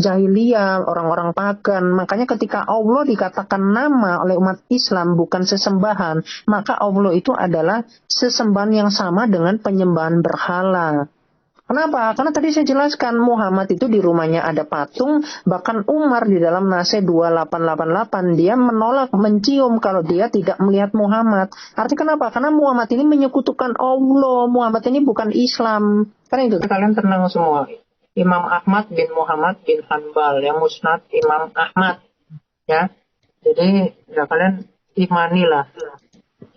jahiliyah, orang-orang pagan. Makanya ketika Allah dikatakan nama oleh umat Islam bukan sesembahan, maka Allah itu adalah sesembahan yang sama dengan penyembahan berhala. Kenapa? Karena tadi saya jelaskan Muhammad itu di rumahnya ada patung, bahkan Umar di dalam Nase 2888 dia menolak mencium kalau dia tidak melihat Muhammad. Artinya kenapa? Karena Muhammad ini menyekutukan Allah, Muhammad ini bukan Islam. Karena itu kalian tenang semua. Imam Ahmad bin Muhammad bin Hanbal, yang musnad Imam Ahmad, ya. Jadi ya kalian imanilah.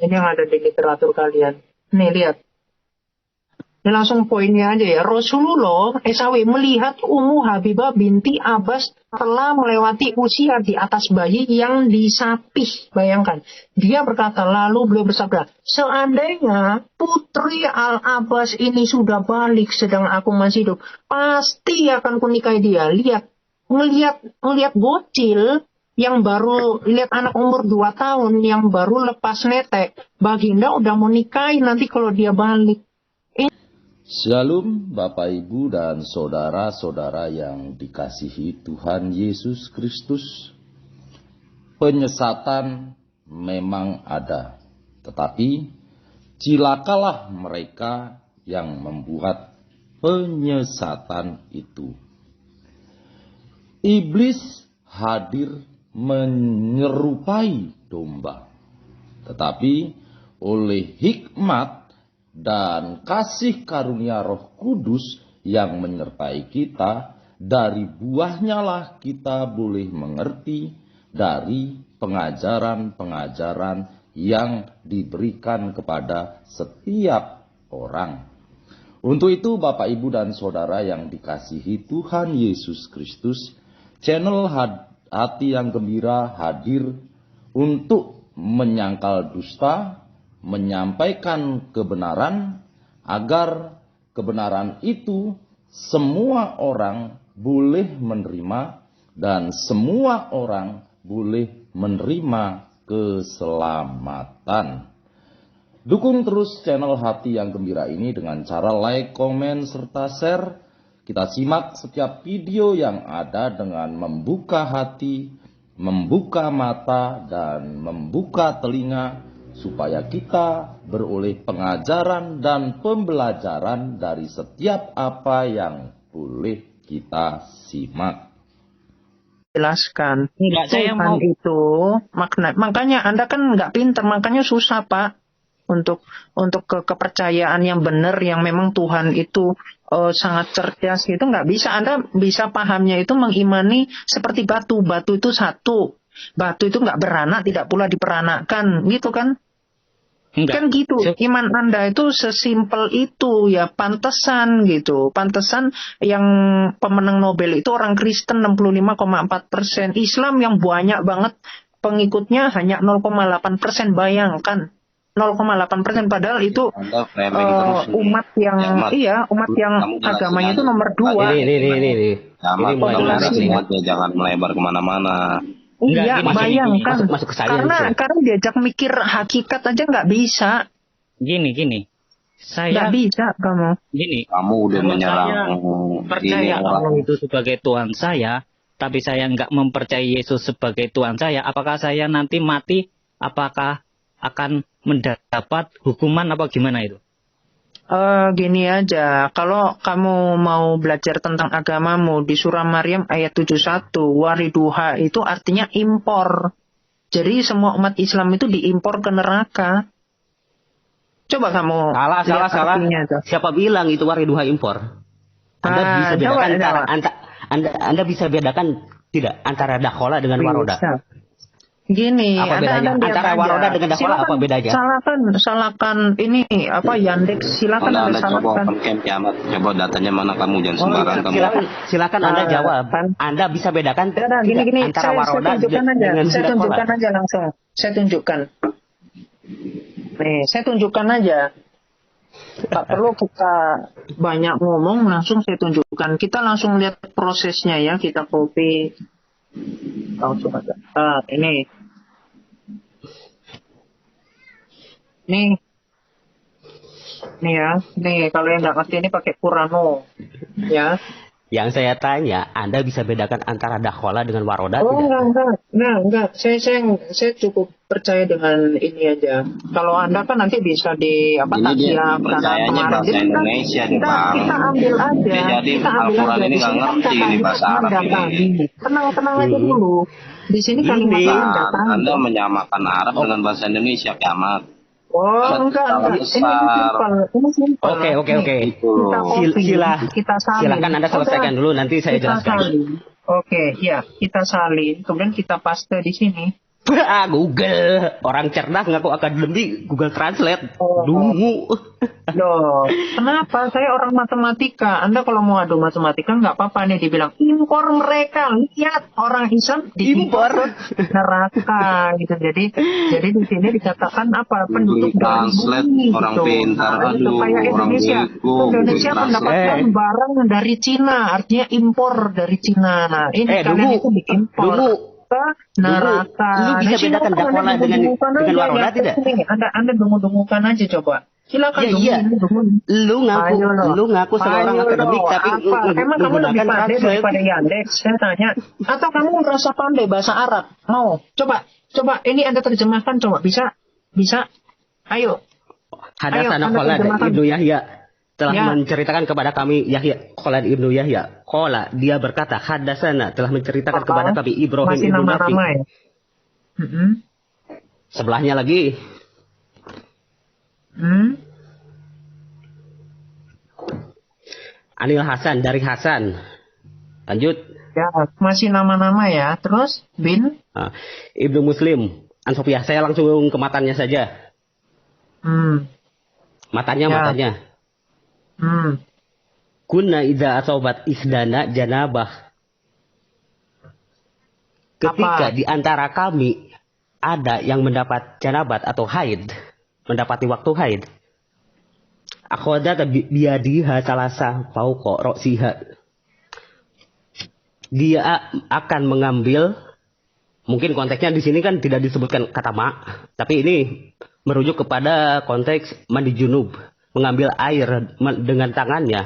Ini yang ada di literatur kalian. Nih lihat. Ini langsung poinnya aja ya. Rasulullah SAW melihat Ummu Habibah binti Abbas telah melewati usia di atas bayi yang disapih. Bayangkan. Dia berkata, lalu beliau bersabda, seandainya putri Al-Abbas ini sudah balik sedang aku masih hidup, pasti akan kunikahi dia. Lihat. Ngelihat bocil yang baru, lihat anak umur 2 tahun yang baru lepas netek. Baginda udah mau nikahi nanti kalau dia balik. Shalom Bapak Ibu dan saudara-saudara yang dikasihi Tuhan Yesus Kristus. Penyesatan memang ada, tetapi cilakalah mereka yang membuat penyesatan itu. Iblis hadir menyerupai domba, tetapi oleh hikmat dan kasih karunia Roh Kudus yang menyertai kita, dari buahnya lah kita boleh mengerti dari pengajaran-pengajaran yang diberikan kepada setiap orang. Untuk itu Bapak Ibu dan Saudara yang dikasihi Tuhan Yesus Kristus, channel Hati yang Gembira hadir untuk menyangkal dusta, menyampaikan kebenaran, agar kebenaran itu semua orang boleh menerima dan semua orang boleh menerima keselamatan. Dukung terus channel Hati yang Gembira ini dengan cara like, komen, serta share. Kita simak setiap video yang ada dengan membuka hati, membuka mata, dan membuka telinga, supaya kita beroleh pengajaran dan pembelajaran dari setiap apa yang boleh kita simak. Jelaskan. Enggak, saya mau itu makanya Anda kan nggak pinter, makanya susah Pak untuk kepercayaan yang benar, yang memang Tuhan itu sangat cerdas gitu, nggak bisa. Anda bisa pahamnya itu mengimani seperti batu itu satu, batu itu nggak beranak, tidak pula diperanakkan, gitu kan? enggak. Kan gitu, iman Anda itu sesimpel itu ya, pantesan gitu. Pantesan yang pemenang Nobel itu orang Kristen 65,4%. Islam yang banyak banget pengikutnya hanya 0,8%, bayangkan. 0,8%, padahal itu umat yang umat yang agamanya itu nomor 2. Ini mulai menarik nih, jangan melebar kemana-mana. Iya, bayangkan. Masuk ke saya. Karena diajak mikir hakikat aja nggak bisa. Gini. Saya nggak bisa kamu. Gini. Kamu udah menyerang. Percaya Allah itu sebagai Tuhan saya, tapi saya nggak mempercayai Yesus sebagai Tuhan saya. Apakah saya nanti mati? Apakah akan mendapat hukuman apa gimana itu? Gini aja, kalau kamu mau belajar tentang agamamu di surah Maryam ayat 71, wariduha itu artinya impor. Jadi semua umat Islam itu diimpor ke neraka. Coba kamu salah. Siapa bilang itu wariduha impor? Anda bisa bedakan tidak antara dakhola dengan waroda? Gini, apa bedanya? Antara waroda dengan dakhola apa bedanya? Salahkan ini apa Yandex, silakan Anda salahkan. Coba datanya mana, kamu jangan sembarang kamu. Silakan Anda jawab. Anda bisa bedakan gini, antara waroda dengan dakhola? Saya tunjukkan aja langsung. Saya tunjukkan. Nih, saya tunjukkan aja. Tak perlu kita banyak ngomong, langsung saya tunjukkan. Kita langsung lihat prosesnya ya, kita copy. Langsung aja. Ini. Nih ya, nih kalau yang nggak ngerti ini pakai Purano, ya. Yang saya tanya, Anda bisa bedakan antara dakhala dengan waroda Oh tidak? enggak. Saya cukup percaya dengan ini aja. Kalau Anda kan nanti bisa di apa Ini dia takyah karena percayanya kemarin. bahasa Jadi Indonesia nih Bang. kita ambil aja. Dia jadi Kita ambil Al-Quran aja. ini Di nggak sini kan ngerti kata ini bahasa Arab mendatangi. ini. Tenang aja dulu. Di sini kalimatnya Gini. mendatangi. Anda menyamakan Arab dengan bahasa Indonesia kiamat. Oh enggak. Salah Ini besar. simpel. Ini simpel. Oke. Nih, Itu. kita copy, kita salin. Silakan Anda selesaikan dulu, nanti saya Kita jelaskan. salin. Oke, ya kita salin. Kemudian kita paste di sini. Google. Orang cerdas ngaku akademi Google Translate. Oh. Dungu. Loh, kenapa? Saya orang matematika. Anda kalau mau adu matematika nggak apa-apa nih dibilang impor mereka. Lihat orang Islam Impor. neraka gitu. Jadi di sini dikatakan apa? Penduduk Google dari Translate, bumi orang gitu. pintar. Nah, itu Aduh, kayak orang Indonesia. bego, Indonesia Google mendapatkan Translate. barang dari Cina, artinya impor dari Cina. Nah, ini kalian Dungu. itu diimpor Dungu. ke neraka. Lu bisa Nah, bedakan silakan dakhala Anda dengan dungu-dungukan aja, waroda ya. tidak? Sini, Anda dungu-dungukan aja coba. Silakan Iya. dungu. Lu ngaku seorang akademik tapi Emang kamu lebih menggunakan pandai translate. daripada Yandex? Saya tanya. Atau kamu merasa pandai bahasa Arab? Mau? Coba ini Anda terjemahkan coba. Bisa? Ayo. Hadasana Anda Khalad terjemahkan. Ibnu Yahya telah Ya. menceritakan kepada kami Khalad Ibnu Yahya. Qala, dia berkata, hadasana telah menceritakan kepada kami Ibrahim Masih Ibnu Nafi. nama-nama ya? Sebelahnya lagi Anil Hasan dari Hasan. Lanjut. Ya, masih nama-nama ya. Terus bin? Ibnu Muslim. Ansofiyah, saya langsung ke matanya saja. Matanya. Kunna idza asobat isdana janabah. Ketika di antara kami ada yang mendapat janabat atau haid, mendapati waktu haid. Akhodat biadiha salasa fauqa roksiha. Dia akan mengambil, mungkin konteksnya di sini kan tidak disebutkan kata tapi ini merujuk kepada konteks mandi junub, mengambil air dengan tangannya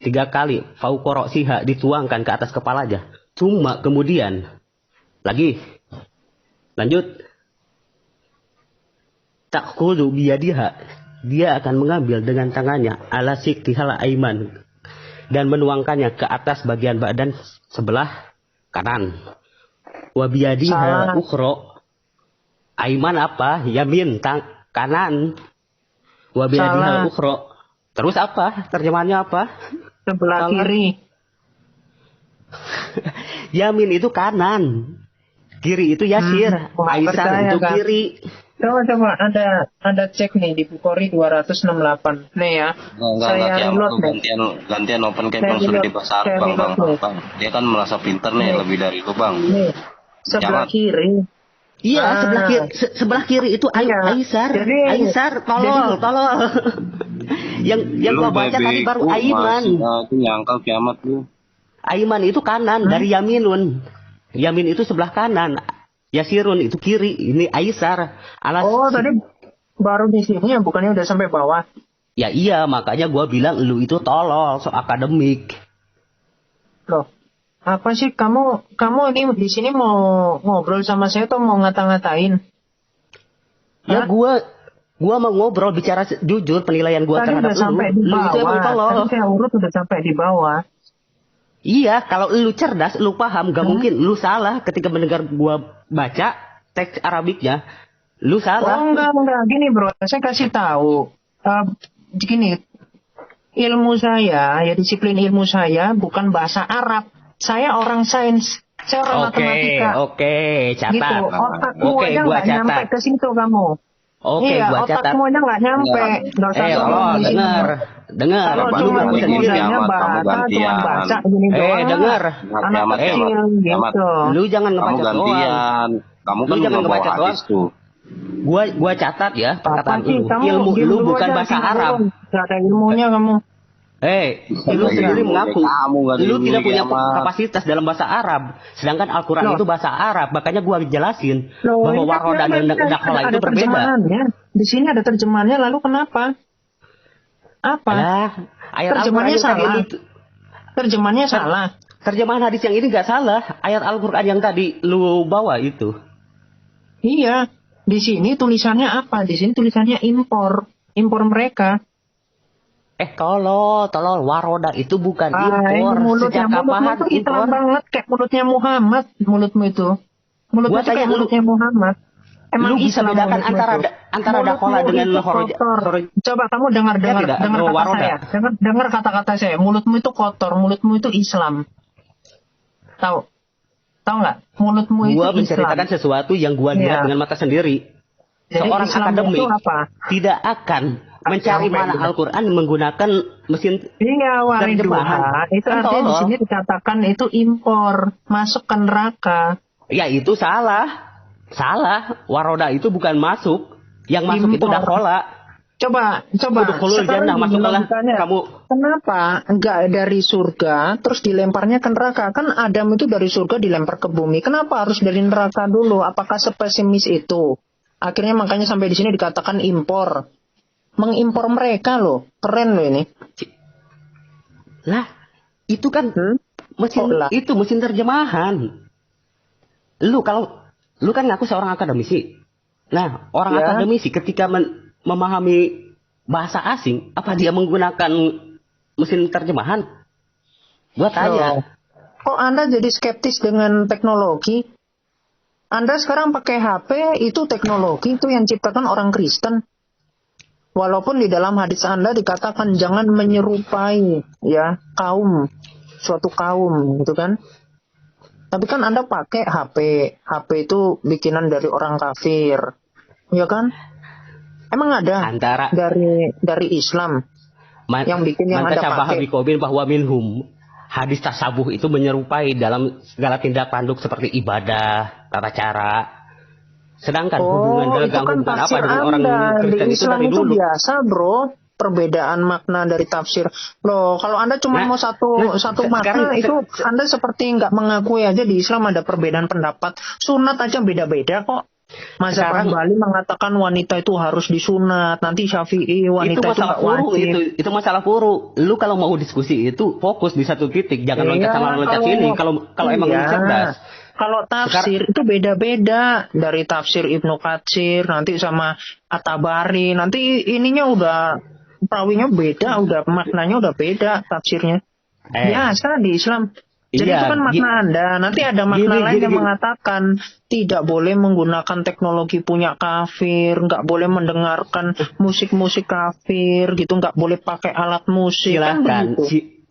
3 kali, fauqa roksiha, dituangkan ke atas kepalanya. Cuma kemudian lagi lanjut, takhudhu biyadiha, dia akan mengambil dengan tangannya ala siktihal aiman dan menuangkannya ke atas bagian badan sebelah kanan. Wa biyadiha ukhra, aiman apa? Yamin, kanan. Wa biyadiha ukhra. Terus apa? Terjemahannya apa? Sebelah kiri. Yamin itu kanan. Kiri itu yasir. Aisar itu kan? kiri. Coba Anda cek nih di Bukhari 268. Nih ya. Saya reload gantian open cap yang sudah dibahas Bang. Dia kan merasa pintar nih lebih dari itu Bang. Nih. Sebelah kiri. Iya, sebelah kiri itu Aisar. Aisar, tolol. yang gua baca tadi baru Aiman. Itu nyangkal kiamat tuh. Aiman itu kanan dari Yaminun. Yamin itu sebelah kanan. Yasirun itu kiri. Ini Aisar. Tadi baru di sini ya, bukannya udah sampai bawah. Ya iya, makanya gua bilang lu itu tolol, so akademik. Loh, apa sih kamu ini di sini mau ngobrol sama saya atau mau ngata-ngatain? Ya gua mau ngobrol, bicara jujur penilaian gua tadi terhadap udah sampai di lu itu emang tolol. bawah. Tadi saya urut udah sampai di bawah. Iya, kalau lu cerdas, lu paham, gak mungkin lu salah ketika mendengar gua baca teks Arabiknya. Lu salah. Oh enggak. Gini bro, saya kasih tahu. Gini, ilmu saya, ya disiplin ilmu saya bukan bahasa Arab. Saya orang sains. Saya orang matematika. Oke, catat. Gitu, otakmu aja gua nggak nyampe ke situ kamu. Oke, gua catat. Otakmu aja nggak nyampe. Nggak usah ngomong di sini. Dengar. Kalau Lu cuma ngaku sendiri. cuma baca gini doang. Dengar. Anak kecil gitu. Lu jangan Kamu ngebaca doang. gantian. Kamu kan jangan ngebawa ngebaca hadis tuh. Gua catat ya perkataan lu. Kamu Ilmu lu dulu bukan aja, bahasa Arab. Gak ada ilmunya kamu. Lu sendiri mengaku lu tidak punya kiamat. kapasitas dalam bahasa Arab, sedangkan Al-Quran itu bahasa Arab. Makanya gua jelasin bahwa ini waroda dan dakhala itu berbeda. Terjemahannya. Di sini ada terjemahannya, lalu kenapa? Apa? Ayat Terjemahannya Al-Quran salah. Terjemahannya salah. Terjemahan hadis yang ini nggak salah. Ayat Al-Quran yang tadi lu bawa itu. Iya. Di sini tulisannya apa? Di sini tulisannya impor. Impor mereka. Tolol. Waroda itu bukan impor. Sejak kapan itu impor? banget kayak mulutnya Muhammad. Mulutmu itu. Mulutmu itu kayak mulutnya Muhammad. Emang lu bisa bedakan antara dakola dengan horoja. Coba kamu dengar kata saya. Dengar kata-kata saya. Mulutmu itu kotor. Mulutmu itu Islam. Tahu nggak? Mulutmu itu Islam. Gua menceritakan sesuatu yang gua lihat dengan mata sendiri. Jadi seorang akademik tidak akan mencari mana Al-Quran menggunakan mesin terjemahan. Itu artinya di sini dikatakan itu impor, masuk ke neraka. Ya itu salah. Waroda itu bukan masuk. Yang masuk impor. Itu dakola. Coba. Sekarang kamu kenapa enggak dari surga terus dilemparnya ke neraka? Kan Adam itu dari surga dilempar ke bumi. Kenapa harus dari neraka dulu? Apakah sepesimis itu? Akhirnya makanya sampai di sini dikatakan impor. Mengimpor mereka loh. Keren loh ini. Lah, itu kan mesin terjemahan. Lu kan ngaku seorang akademisi. Nah, orang akademisi ketika memahami bahasa asing, apa dia menggunakan mesin terjemahan? Gua tanya. Kok Anda jadi skeptis dengan teknologi? Anda sekarang pakai HP, itu teknologi, itu yang ciptakan orang Kristen. Walaupun di dalam hadis Anda dikatakan jangan menyerupai suatu kaum, gitu kan? Tapi kan Anda pakai HP. HP itu bikinan dari orang kafir. Ya kan? Emang ada dari Islam yang bikin yang Anda pakai? Bahwa minhum hadis tasabuh itu menyerupai dalam segala tindak tanduk seperti ibadah, tata cara. Sedangkan hubungan dagang hubungan apa dengan orang Kristen di Islam itu dari dulu. Biasa, bro. Perbedaan makna dari tafsir. Loh, kalau Anda cuma mau satu makna itu Anda seperti nggak mengakui aja di Islam ada perbedaan pendapat. Sunat aja beda-beda kok. Mazhab Hambali mengatakan wanita itu harus disunat, nanti Syafi'i wanita itu nggak wajib. Itu masalah furu. Lu kalau mau diskusi itu fokus di satu titik, jangan loncat sana loncat sini. Kalau emang cerdas. Kalau tafsir itu beda-beda dari tafsir Ibnu Katsir nanti sama At-Tabari, nanti ininya udah perawinya beda, udah maknanya udah beda tafsirnya. Biasa di Islam. Jadi itu kan makna Anda. Nanti ada makna lain yang mengatakan tidak boleh menggunakan teknologi punya kafir, nggak boleh mendengarkan musik-musik kafir, gitu, nggak boleh pakai alat musik.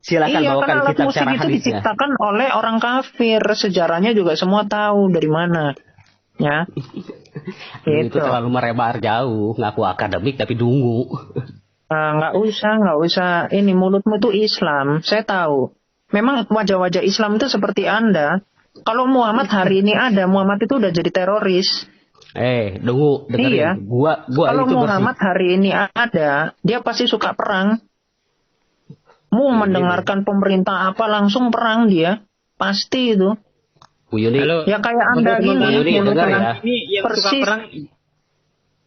Silakan bawakan alat kitab musik syarah itu hadisnya. Diciptakan oleh orang kafir. Sejarahnya juga semua tahu dari mana. Ya. Itu terlalu melebar jauh. Ngaku akademik tapi dungu. Nggak usah. Ini mulutmu itu Islam. Saya tahu. Memang wajah-wajah Islam itu seperti Anda. Kalau Muhammad hari ini ada, Muhammad itu udah jadi teroris. Dengerin. Iya. Gua kalau itu Muhammad hari ini ada, dia pasti suka perang. Mau mendengarkan pemerintah apa langsung perang dia. Pasti itu. Bu Yuni. Ya kayak Anda gini. Bu Yuni dengar ya. Ini yang suka perang.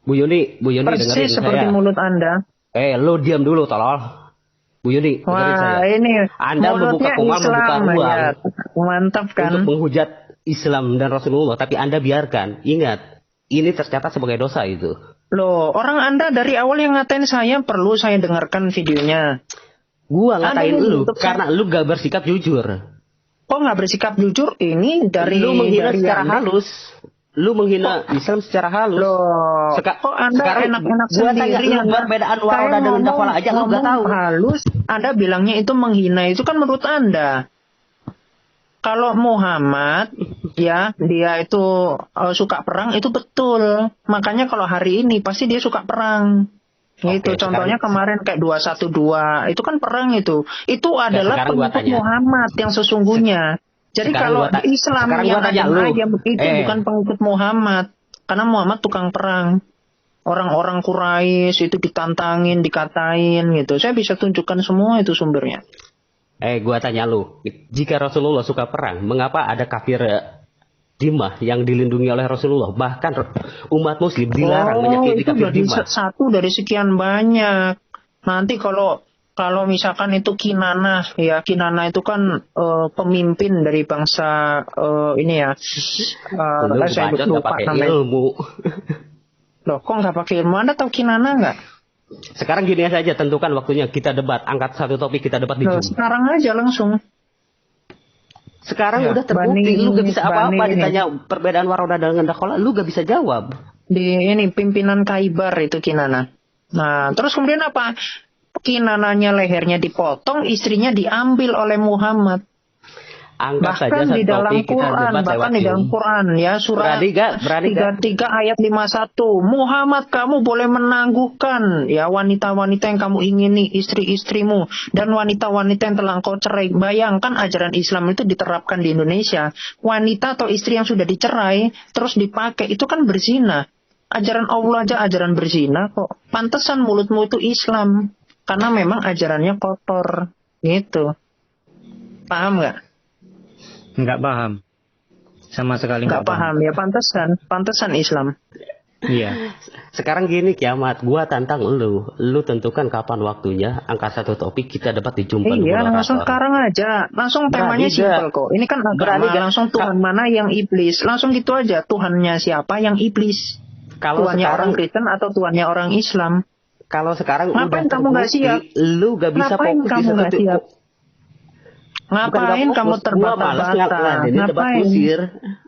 Bu Yuni persis seperti saya. Mulut Anda. Lo diam dulu tolol. Bu Yuni, dengerin saya. Ini Anda membuka ruang mantap kan? Untuk menghujat Islam dan Rasulullah, tapi Anda biarkan. Ingat, ini tercatat sebagai dosa itu. Loh, orang Anda dari awal yang ngatain saya, perlu saya dengarkan videonya. Gua ngatain lu karena lu gak bersikap jujur. Kok gak bersikap jujur? Ini dari lu menghina secara halus. Lu menghina Islam secara halus. Loh, kok Anda enak-enak sendiri? Gua tanya perbedaan waroda dengan dakwala aja lu gak tahu. Halus, Anda bilangnya itu menghina, itu kan menurut Anda. Kalau Muhammad, ya dia itu suka perang, itu betul. Makanya kalau hari ini pasti dia suka perang. Itu contohnya kemarin kayak 212, itu kan perang itu. Itu adalah pengikut Muhammad yang sesungguhnya. Jadi kalau di Islam yang ayam itu bukan pengikut Muhammad. Karena Muhammad tukang perang. Orang-orang Quraisy itu ditantangin, dikatain gitu. Saya bisa tunjukkan semua itu sumbernya. Gua tanya lu. Jika Rasulullah suka perang, mengapa ada kafir Dimah yang dilindungi oleh Rasulullah? Bahkan umat muslim dilarang menyakiti kafir Dimah. Satu dari sekian banyak. Nanti kalau Kalau misalkan itu Kinana, ya Kinana itu kan pemimpin dari bangsa ini ya. Lu Saya bacot gak lupa pakai namanya. ilmu. Loh, kok nggak pakai ilmu? Anda tahu Kinana nggak? Sekarang gini saja, tentukan waktunya, kita debat, angkat satu topik, kita debat di Loh, Zoom. sekarang aja langsung. Sekarang Ya, udah terbukti, lu gak bisa apa-apa Bani ini. ditanya perbedaan Waroda dengan Dakola, lu gak bisa jawab. Di ini pimpinan Kaibar itu Kinana. Nah, terus kemudian apa? Kinananya lehernya dipotong, istrinya diambil oleh Muhammad. Angkat saja Bahkan satu di dalam topik, kita Quran, debat bahkan lewat di dalam Zoom. Quran ya surat Berani gak? 33 ayat 51. Muhammad, kamu boleh menangguhkan ya wanita-wanita yang kamu ingini, istri-istrimu dan wanita-wanita yang telah engkau cerai. Bayangkan ajaran Islam itu diterapkan di Indonesia. Wanita atau istri yang sudah dicerai terus dipakai itu kan berzina. Ajaran Allah aja ajaran berzina kok. Pantesan mulutmu itu Islam karena memang ajarannya kotor gitu. Paham nggak? Nggak paham. Sama sekali Nggak paham ya, pantesan Islam. Iya. Sekarang gini Kiamat, gua tantang lu tentukan kapan waktunya, angkat satu topik, kita debat di Zoom. Iya, langsung sekarang aja. Langsung temanya simpel kok. Ini kan agama, langsung Tuhan mana yang iblis. Langsung gitu aja, Tuhannya siapa yang iblis. Kalau Tuhannya sekarang, orang Kristen atau Tuhannya orang Islam. Kalau sekarang Ngapain udah kamu nggak siap? lu gak bisa Ngapain fokus kamu di nggak satu siap? Ngapain kamu terbata-bata? Ini debat kusir.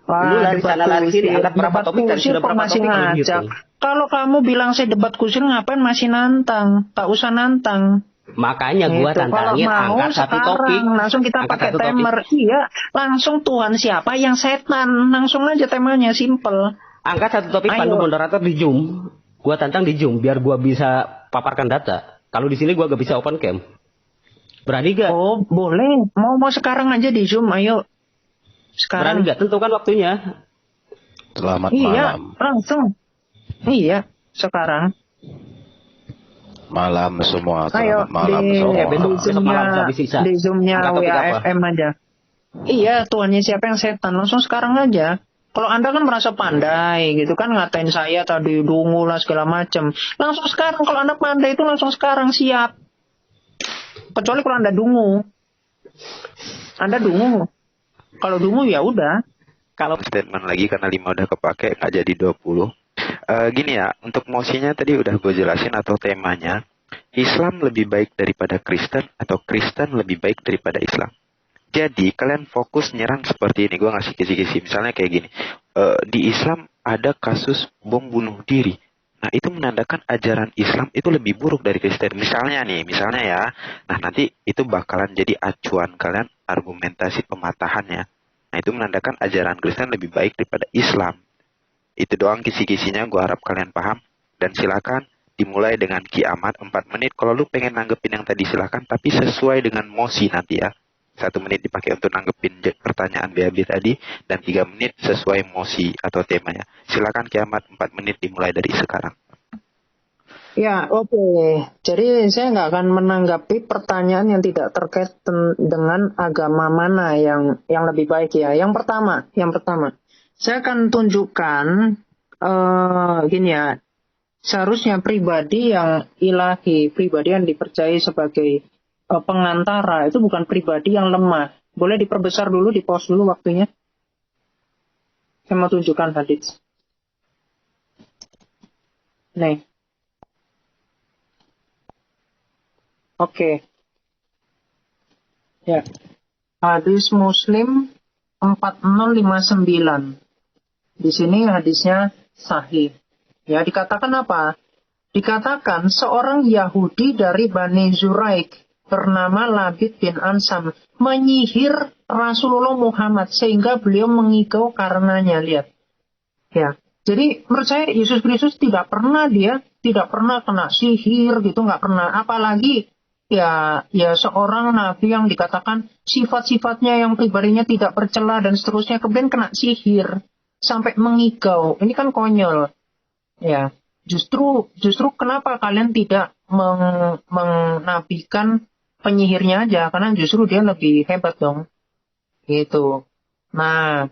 Lu lari sana lari sini, angkat berapa topik dan sudah berapa masih topik ngajak. gitu. Kalau kamu bilang saya debat kusir, ngapain masih nantang? Tak usah nantang. Makanya gua Gitu. tantangin Kalau mau angkat satu sekarang, topik. langsung kita Angkat pakai satu topik. timer. Iya, langsung Tuhan siapa yang setan. Langsung aja temanya, simple. Angkat satu topik, pandu moderator di Zoom. Gua tantang di Zoom biar gua bisa paparkan data. Kalau di sini gua gak bisa open cam. Berani gak? Oh, boleh. Mau sekarang aja di Zoom, ayo. Sekarang. Berani gak? Tentukan waktunya. Selamat Iya, malam. langsung. Iya, sekarang. Malam semua. Ayo, Selamat malam di semua. besok malam bisa bisa. Di Zoom-nya Angkat topik apa? WAFM aja. Iya, Tuhannya siapa yang setan. Langsung sekarang aja. Kalau Anda kan merasa pandai gitu kan, ngatain saya tadi dungu lah segala macam. Langsung sekarang, kalau Anda pandai itu langsung sekarang siap. Kecuali kalau Anda dungu. Anda dungu. Kalau dungu ya udah. Kalau statement lagi karena 5 udah kepake nggak jadi 20. Gini ya, untuk mosinya tadi udah gue jelasin atau temanya. Islam lebih baik daripada Kristen atau Kristen lebih baik daripada Islam. Jadi kalian fokus nyerang seperti ini. Gue ngasih kisi-kisi. Misalnya kayak gini. Di Islam ada kasus bom bunuh diri. Nah itu menandakan ajaran Islam itu lebih buruk dari Kristen. Misalnya ya. Nah nanti itu bakalan jadi acuan kalian argumentasi pematahannya. Nah itu menandakan ajaran Kristen lebih baik daripada Islam. Itu doang kisi-kisinya, gue harap kalian paham. Dan silakan dimulai dengan Kiamat 4 menit. Kalau lu pengen nanggepin yang tadi silakan, tapi sesuai dengan mosi nanti ya. 1 menit dipakai untuk nanggepin pertanyaan BAB tadi, dan 3 menit sesuai mosi atau temanya. Silakan Kiamat 4 menit dimulai dari sekarang. Ya, oke. Jadi saya nggak akan menanggapi pertanyaan yang tidak terkait dengan agama mana yang lebih baik ya. Yang pertama, saya akan tunjukkan gini ya. Seharusnya pribadi yang ilahi, pribadi yang dipercayai sebagai pengantara itu bukan pribadi yang lemah. Boleh diperbesar dulu, di pause dulu waktunya. Saya mau tunjukkan hadits. Nih. Oke. Ya. Hadis Muslim 4059. Di sini hadisnya sahih. Ya, dikatakan apa? Dikatakan seorang Yahudi dari Bani Zuraik bernama Labid bin Ansam menyihir Rasulullah Muhammad sehingga beliau mengigau karenanya. Lihat. Ya. Jadi menurut saya Yesus Kristus tidak pernah kena sihir gitu, nggak pernah. Apalagi ya seorang nabi yang dikatakan sifat-sifatnya yang pribadinya tidak bercela dan seterusnya kemudian kena sihir sampai mengigau. Ini kan konyol. Ya. Justru kenapa kalian tidak menafikan penyihirnya aja, karena justru dia lebih hebat dong. Gitu. Nah,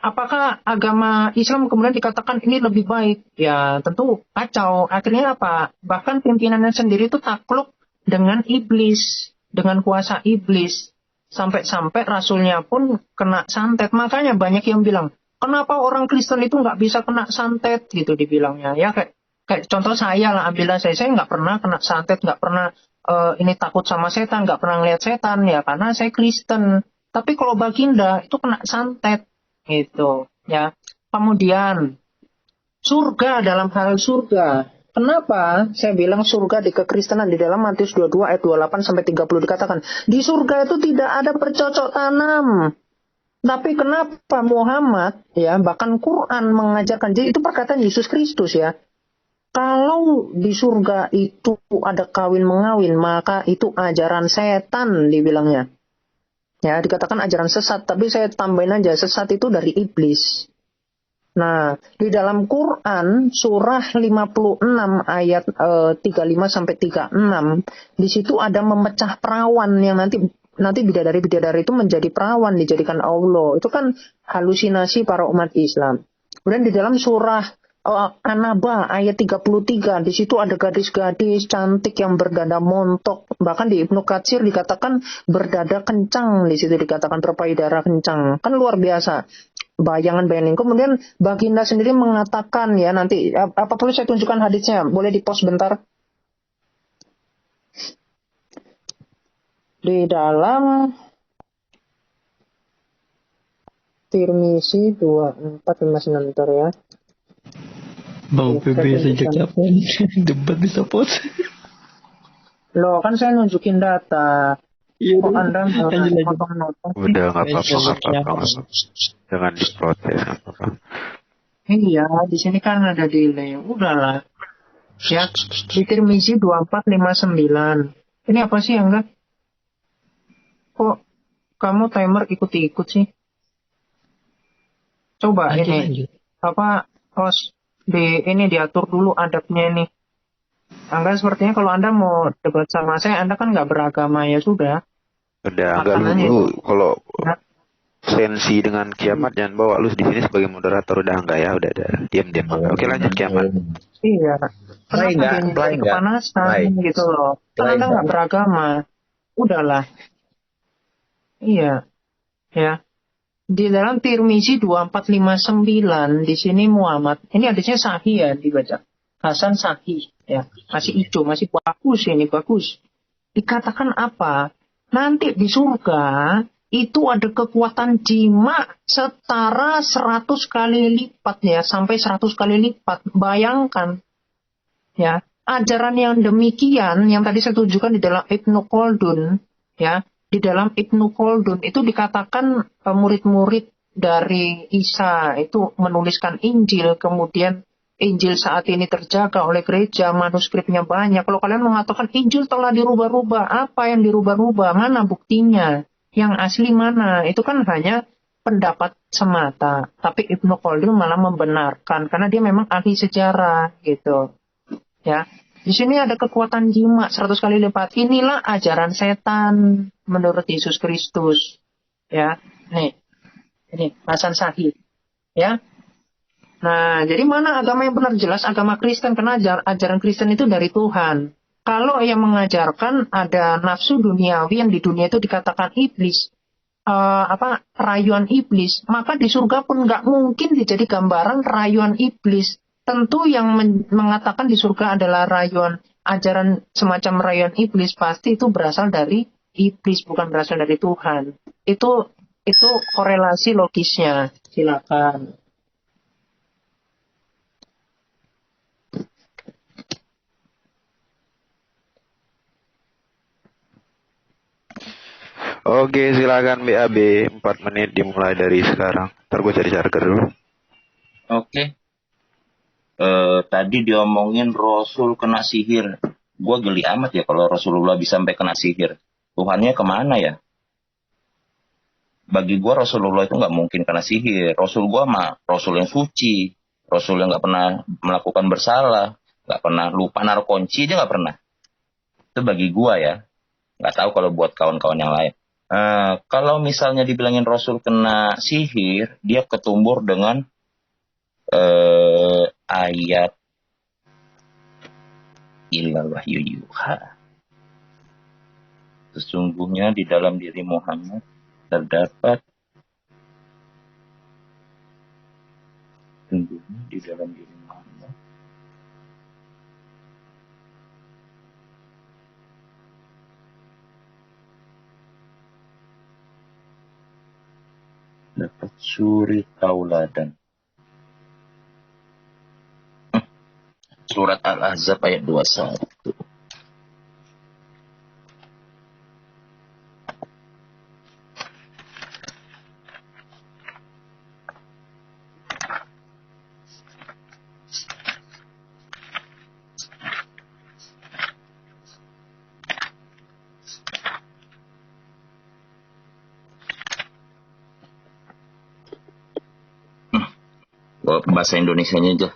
apakah agama Islam kemudian dikatakan ini lebih baik? Ya, tentu kacau. Akhirnya apa? Bahkan pimpinannya sendiri itu takluk dengan iblis, dengan kuasa iblis. Sampai-sampai rasulnya pun kena santet. Makanya banyak yang bilang, kenapa orang Kristen itu nggak bisa kena santet gitu dibilangnya. Ya kayak contoh saya lah, ambillah saya nggak pernah kena santet, nggak pernah ini takut sama setan, nggak pernah ngeliat setan ya karena saya Kristen. Tapi kalau Baginda itu kena santet gitu ya. Kemudian surga, dalam hal surga. Kenapa saya bilang surga di kekristenan? Di dalam Matius 22 ayat 28 sampai 30 dikatakan, di surga itu tidak ada bercocok tanam. Tapi kenapa Muhammad ya, bahkan Quran mengajarkan, jadi itu perkataan Yesus Kristus ya. Kalau di surga itu ada kawin mengawin, maka itu ajaran setan dibilangnya. Ya, dikatakan ajaran sesat, tapi saya tambahin aja, sesat itu dari iblis. Nah, di dalam Quran surah 56 ayat 35 sampai 36, di situ ada memecah perawan yang nanti bidadari-bidadari itu menjadi perawan dijadikan Allah. Itu kan halusinasi para umat Islam. Kemudian di dalam surah An-Naba ayat 33, di situ ada gadis-gadis cantik yang berdada montok. Bahkan di Ibnu Katsir dikatakan berdada kencang, di situ dikatakan berpayudara kencang. Kan luar biasa. Bayangan-bayangan. Kemudian Baginda sendiri mengatakan ya, nanti apa perlu saya tunjukkan hadisnya? Boleh di-post bentar. Di dalam Tirmizi 2459 bentar ya. Bang PB sejak kapan debat bisa post? Loh, kan saya nunjukin data. Iya, Kok Anda potong-potong? Udah nggak apa-apa. Jangan diprotes, nggak apa-apa. Iya, di sini kan ada delay. Udahlah. Ya, di Tirmizi 2459. Ini apa sih, Angga? Kok kamu timer ikut-ikut sih? Coba Lanjut. apa host ini diatur dulu adabnya nih. Angga sepertinya kalau Anda mau debat sama saya, Anda kan nggak beragama, ya sudah. Udah, agak Makanannya lu itu. kalau Ya. sensi dengan Kiamat jangan bawa lu di sini sebagai moderator, udah enggak ya, udah diam-diam. Oke, lanjut Kiamat. Iya. Play Kenapa nggak? ini Play jadi nggak? kepanasan Play. gitu loh? Kan Play Anda nggak nggak? beragama. Udahlah. Iya. Ya. Di dalam Tirmizi 2459, di sini Muhammad, ini hadisnya sahih ya dibaca. Hasan sahih ya. Masih hijau, masih bagus ini, bagus. Dikatakan apa? Nanti di surga itu ada kekuatan jima setara 100 kali lipat ya, sampai 100 kali lipat. Bayangkan ya, ajaran yang demikian yang tadi saya tunjukkan di dalam Ibnu Khaldun ya, di dalam Ibnu Khaldun itu dikatakan murid-murid dari Isa itu menuliskan Injil, kemudian Injil saat ini terjaga oleh gereja, manuskripnya banyak. Kalau kalian mengatakan Injil telah dirubah-rubah, apa yang dirubah-rubah? Mana buktinya? Yang asli mana? Itu kan hanya pendapat semata. Tapi Ibnu Khaldun malah membenarkan, karena dia memang ahli sejarah gitu. Ya, di sini ada kekuatan jima 100 kali lipat. Inilah ajaran setan menurut Yesus Kristus. Ya, nih, ini Hasan Sahih. Ya. Nah, jadi mana agama yang benar? Jelas agama Kristen, karena ajaran Kristen itu dari Tuhan. Kalau yang mengajarkan ada nafsu duniawi yang di dunia itu dikatakan iblis, rayuan iblis, maka di surga pun nggak mungkin dijadi gambaran rayuan iblis. Tentu yang mengatakan di surga adalah rayuan, ajaran semacam rayuan iblis, pasti itu berasal dari iblis, bukan berasal dari Tuhan. Itu korelasi logisnya. Silakan. Oke, silakan BAB, 4 menit dimulai dari sekarang. Ntar gue cari charger dulu. Oke. Tadi diomongin Rasul kena sihir. Gue geli amat ya kalau Rasulullah bisa sampai kena sihir. Tuhannya kemana ya? Bagi gue Rasulullah itu nggak mungkin kena sihir. Rasul gue mah Rasul yang suci. Rasul yang nggak pernah melakukan bersalah. Nggak pernah lupa naruh kunci, dia nggak pernah. Itu bagi gue ya. Nggak tahu kalau buat kawan-kawan yang lain. Kalau misalnya dibilangin Rasul kena sihir, dia ketumbur dengan ayat ilal wahyu yuha. Sesungguhnya di dalam diri Muhammad terdapat sesungguhnya di dalam diri Muhammad dapat suri tauladan. Surat Al-Ahzab ayat 21. Bahasa Indonesianya aja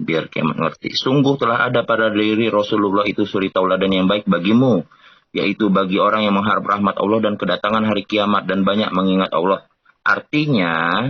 biar Kemat ngerti. Sungguh telah ada pada diri Rasulullah itu suri tauladan yang baik bagimu, yaitu bagi orang yang mengharap rahmat Allah dan kedatangan hari kiamat dan banyak mengingat Allah. Artinya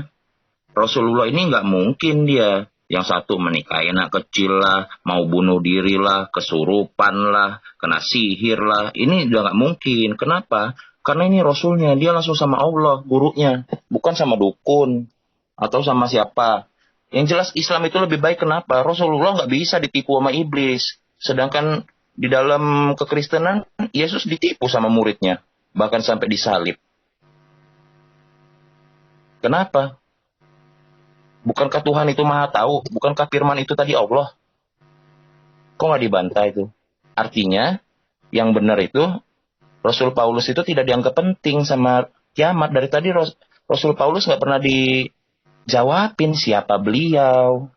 Rasulullah ini nggak mungkin dia yang satu menikahi anak kecil lah, mau bunuh diri lah, kesurupan lah, kena sihir lah. Ini udah nggak mungkin. Kenapa? Karena ini Rasulnya, dia langsung sama Allah, gurunya, bukan sama dukun atau sama siapa. Yang jelas Islam itu lebih baik. Kenapa? Rasulullah nggak bisa ditipu sama iblis. Sedangkan di dalam kekristenan, Yesus ditipu sama muridnya. Bahkan sampai disalib. Kenapa? Bukankah Tuhan itu maha tahu? Bukankah firman itu tadi Allah? Kok nggak dibantah itu? Artinya, yang benar itu, Rasul Paulus itu tidak dianggap penting sama kiamat. Dari tadi Rasul Paulus nggak pernah dijawabin siapa beliau.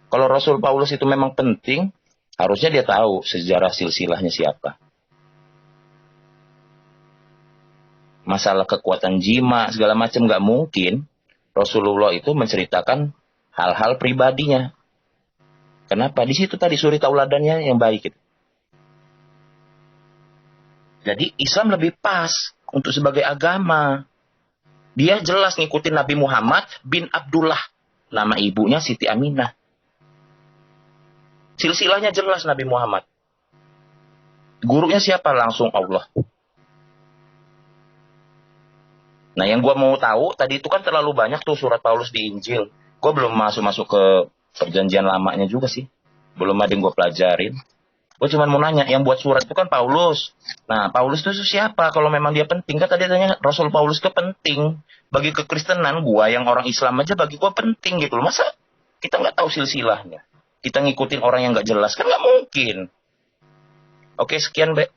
Kalau Rasul Paulus itu memang penting, harusnya dia tahu sejarah silsilahnya siapa. Masalah kekuatan jima, segala macam nggak mungkin Rasulullah itu menceritakan hal-hal pribadinya. Kenapa? Di situ tadi suri tauladannya yang baik itu. Jadi Islam lebih pas untuk sebagai agama. Dia jelas ngikutin Nabi Muhammad bin Abdullah. Nama ibunya Siti Aminah. Silsilahnya jelas Nabi Muhammad. Gurunya siapa? Langsung Allah. Nah yang gue mau tahu, tadi itu kan terlalu banyak tuh surat Paulus di Injil. Gue belum masuk ke perjanjian lamanya juga sih. Belum ada yang gue pelajarin. Gue cuma mau nanya, yang buat surat itu kan Paulus. Nah, Paulus itu siapa? Kalau memang dia penting, kan tadi tanya Rasul Paulus itu penting. Bagi kekristenan, gue yang orang Islam aja bagi gue penting gitu loh. Masa kita nggak tahu silsilahnya? Kita ngikutin orang yang nggak jelas, kan nggak mungkin. Oke, sekian, Be.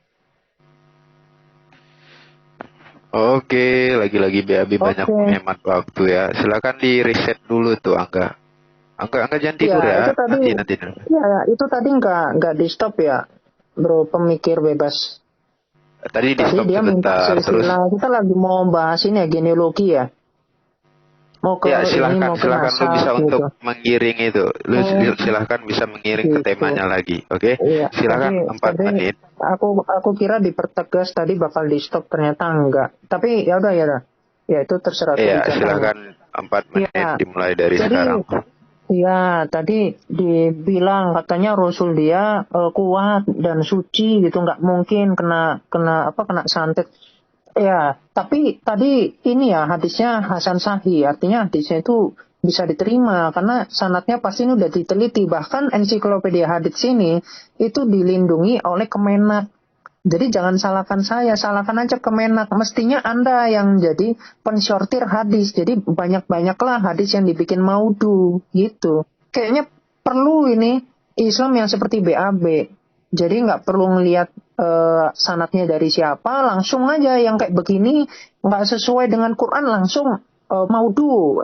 Oke, lagi-lagi BAB banyak menghemat waktu ya. Silakan di reset dulu tuh Angga. Angga jangan tidur ya. Itu tadi, nanti. Ya, itu tadi nggak di stop ya, bro. Pemikir bebas. Tadi di stop dia sebentar. Terus kita lagi mau bahas ini ya, genealogi ya. Mau ke ya silahkan lu bisa gitu. Untuk mengiring itu. Lu silahkan bisa mengiring gitu. ke temanya lagi, oke? Iya, silahkan 4 menit. Aku kira dipertegas tadi bakal di stop, ternyata enggak. Tapi ya udah. Ya itu terserah. Iya, silahkan 4 menit dimulai dari sekarang. Iya, tadi dibilang katanya Rasul dia kuat dan suci gitu, nggak mungkin kena santet. Ya, tapi tadi ini ya hadisnya Hasan Sahih, artinya hadisnya itu bisa diterima karena sanadnya pasti ini udah diteliti. Bahkan ensiklopedia hadis ini itu dilindungi oleh Kemenak. Jadi jangan salahkan saya, salahkan aja Kemenak. Mestinya Anda yang jadi pensortir hadis. Jadi banyak-banyaklah hadis yang dibikin maudhu gitu. Kayaknya perlu ini Islam yang seperti BAB. Jadi nggak perlu ngelihat sanadnya dari siapa, langsung aja yang kayak begini nggak sesuai dengan Quran langsung maudhu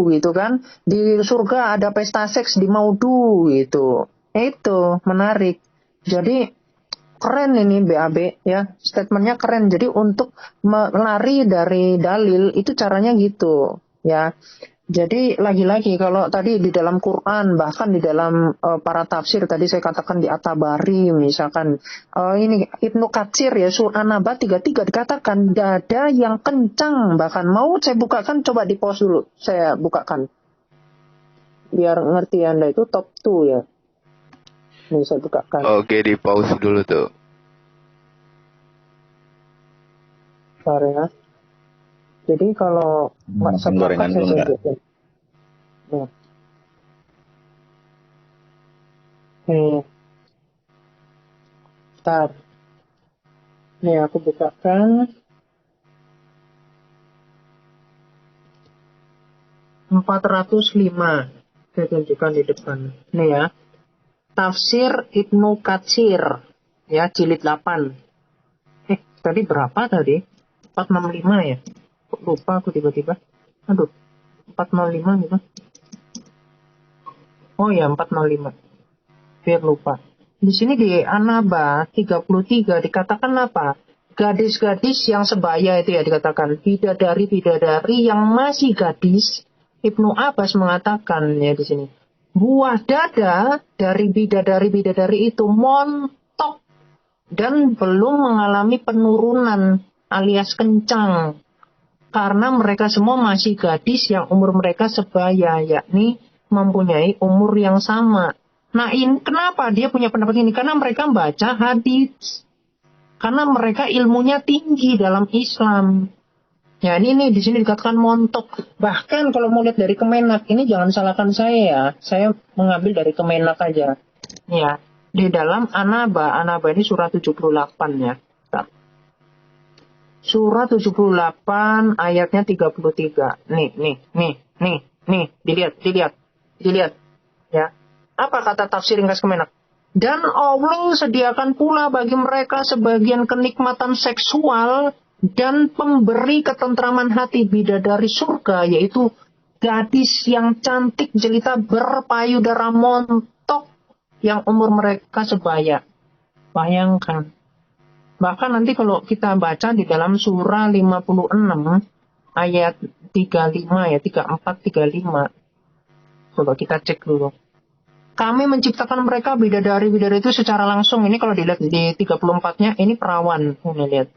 gitu kan. Di surga ada pesta seks di maudhu gitu. Itu menarik. Jadi keren ini BAB ya, statementnya keren. Jadi untuk melari dari dalil itu caranya gitu ya. Jadi lagi-lagi kalau tadi di dalam Quran, bahkan di dalam para tafsir tadi saya katakan di At-Tabari misalkan ini Ibnu Katsir ya, surah An-Naba 33 dikatakan dada yang kencang. Bahkan mau saya bukakan, coba di pause dulu saya bukakan biar ngerti Anda, itu top 2 ya. Ini saya bukakan. Oke, di pause dulu tuh. Bentar ya. Jadi kalau nggak Makan sepakat gorengan saya dulu nggak? tunjukin. Nih. Nih. Bentar. Nih aku bukakan 405. Saya tunjukkan di depan. Nih ya. Tafsir Ibnu Katsir. Ya, jilid 8. Tadi berapa tadi? 465 ya? Kok lupa aku tiba-tiba. Aduh. 405 gitu. Oh ya, 405. Biar lupa. Di sini di An-Naba 33 dikatakan apa? Gadis-gadis yang sebaya itu ya dikatakan. Bidadari-bidadari yang masih gadis. Ibnu Abbas mengatakan ya di sini. Buah dada dari bidadari-bidadari itu montok dan belum mengalami penurunan alias kencang. Karena mereka semua masih gadis yang umur mereka sebaya, yakni mempunyai umur yang sama. Nah, ini kenapa dia punya pendapat ini? Karena mereka baca hadis. Karena mereka ilmunya tinggi dalam Islam. Ya, ini di sini dikatakan montok. Bahkan kalau mau lihat dari Kemenak, ini jangan salahkan saya ya. Saya mengambil dari Kemenak aja. Ya, di dalam An-Naba ini surah 78 ya. Surah 78 ayatnya 33. Nih, dilihat. Ya. Apa kata tafsir ringkas Kemenak? Dan Allah sediakan pula bagi mereka sebagian kenikmatan seksual dan pemberi ketentraman hati bidadari surga, yaitu gadis yang cantik jelita berpayudara montok yang umur mereka sebaya. Bayangkan. Bahkan nanti kalau kita baca di dalam surah 56 ayat 35 ya, 34, 35. Coba kita cek dulu. Kami menciptakan mereka bidadari-bidadari itu secara langsung. Ini kalau dilihat di 34-nya, ini perawan. Ini lihat.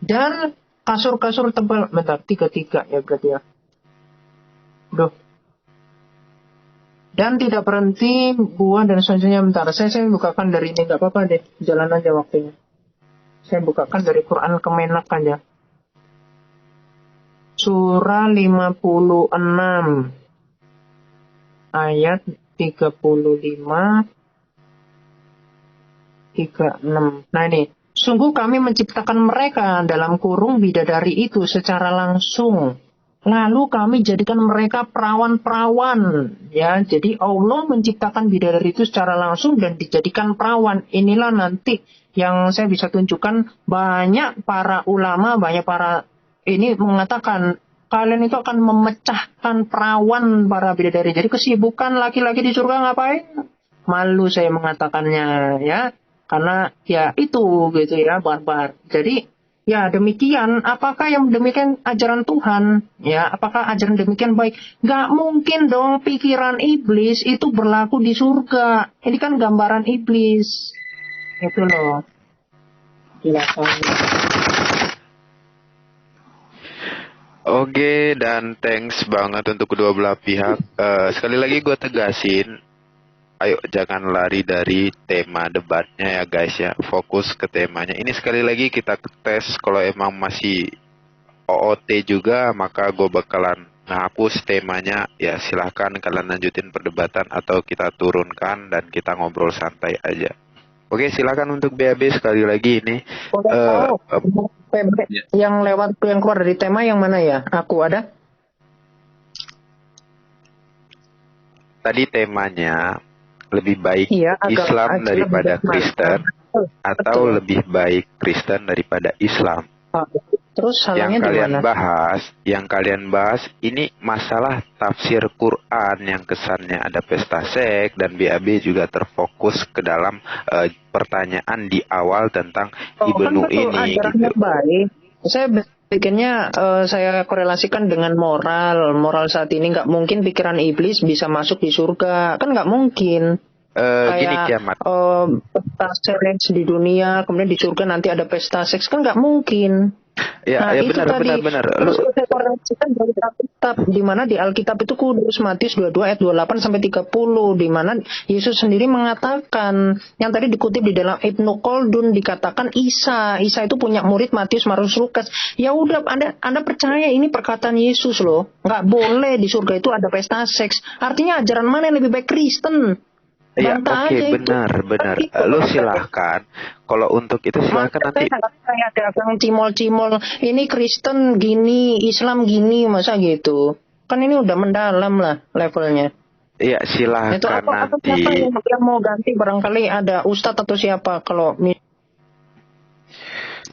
Dan kasur-kasur tebal. Bentar, 33 ya berarti ya. Duh. Dan tidak berhenti buah dan selanjutnya. Bentar, saya bukakan dari ini. Gak apa-apa deh, jalan aja waktunya. Saya bukakan dari Quran Kemenak aja. Surah 56 ayat 35 36. Nah ini, sungguh kami menciptakan mereka dalam kurung bidadari itu secara langsung. Lalu kami jadikan mereka perawan-perawan. Ya, jadi Allah menciptakan bidadari itu secara langsung dan dijadikan perawan. Inilah nanti yang saya bisa tunjukkan, banyak para ulama, banyak para ini mengatakan kalian itu akan memecahkan perawan para bidadari. Jadi kesibukan laki-laki di surga ngapain? Malu saya mengatakannya ya. Karena ya itu gitu ya, barbar. Jadi ya demikian, apakah yang demikian ajaran Tuhan? Ya, apakah ajaran demikian baik? Gak mungkin dong pikiran iblis itu berlaku di surga. Ini kan gambaran iblis. Itu loh. Silakan. Oke, dan thanks banget untuk kedua belah pihak. Sekali lagi gue tegasin, ayo jangan lari dari tema debatnya ya guys ya. Fokus ke temanya. Ini sekali lagi kita tes, kalau emang masih OOT juga, maka gue bakalan ngapus temanya. Ya silahkan kalian lanjutin perdebatan atau kita turunkan dan kita ngobrol santai aja. Oke, silakan untuk BAB sekali lagi ini. Yang lewat yang keluar dari tema yang mana ya? Aku ada? Tadi temanya lebih baik Iya, Islam daripada Kristen atau Betul. lebih baik Kristen daripada Islam. Terus salahnya di mana? Yang kalian bahas ini masalah tafsir Quran yang kesannya ada pesta seks, dan BAB juga terfokus ke dalam pertanyaan di awal tentang Ibnu kan betul, ini ajarannya gitu. baik. Saya bikinnya saya korelasikan dengan moral saat ini. Nggak mungkin pikiran iblis bisa masuk di surga, kan nggak mungkin. Gini Kayak kiamat. pesta seks di dunia, kemudian di surga nanti ada pesta seks, kan nggak mungkin. Ya, Nah, ya itu benar tadi. benar. Terus saya koreksikan dari Alkitab, di mana di Alkitab itu Kudus, Matius 22 ayat 28 sampai 30, di mana Yesus sendiri mengatakan, yang tadi dikutip di dalam Ibnu Khaldun, dikatakan Isa itu punya murid Matius, Markus, Lukas. Ya udah, Anda percaya ini perkataan Yesus loh. Nggak boleh di surga itu ada pesta seks. Artinya ajaran mana yang lebih baik, Kristen? Ya, Bantah oke, aja itu. benar. Kan gitu Lu loh. silahkan. Kalau untuk itu silahkan Masa nanti. saya dagang cimol-cimol, ini Kristen gini, Islam gini, masa gitu? Kan ini udah mendalam lah levelnya. Ya, Itu silahkan atau nanti. siapa yang mau ganti, barangkali ada ustadz atau siapa kalau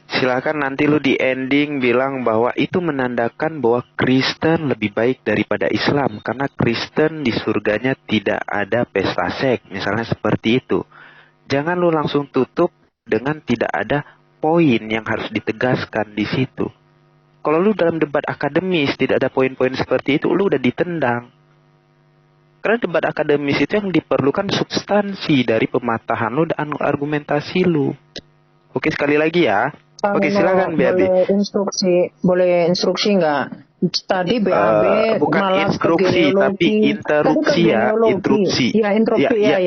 Silakan nanti lu di ending bilang bahwa itu menandakan bahwa Kristen lebih baik daripada Islam karena Kristen di surganya tidak ada pesta seks, misalnya seperti itu. Jangan lu langsung tutup dengan tidak ada poin yang harus ditegaskan di situ. Kalau lu dalam debat akademis tidak ada poin-poin seperti itu, lu udah ditendang. Karena debat akademis itu yang diperlukan substansi dari pematahan lu dan argumentasi lu. Oke, sekali lagi ya. Oke, silakan BAB. Boleh instruksi nggak? Tadi BAB bukan malah instruksi tapi interupsi ya, interupsi. Ya, interupsi ya.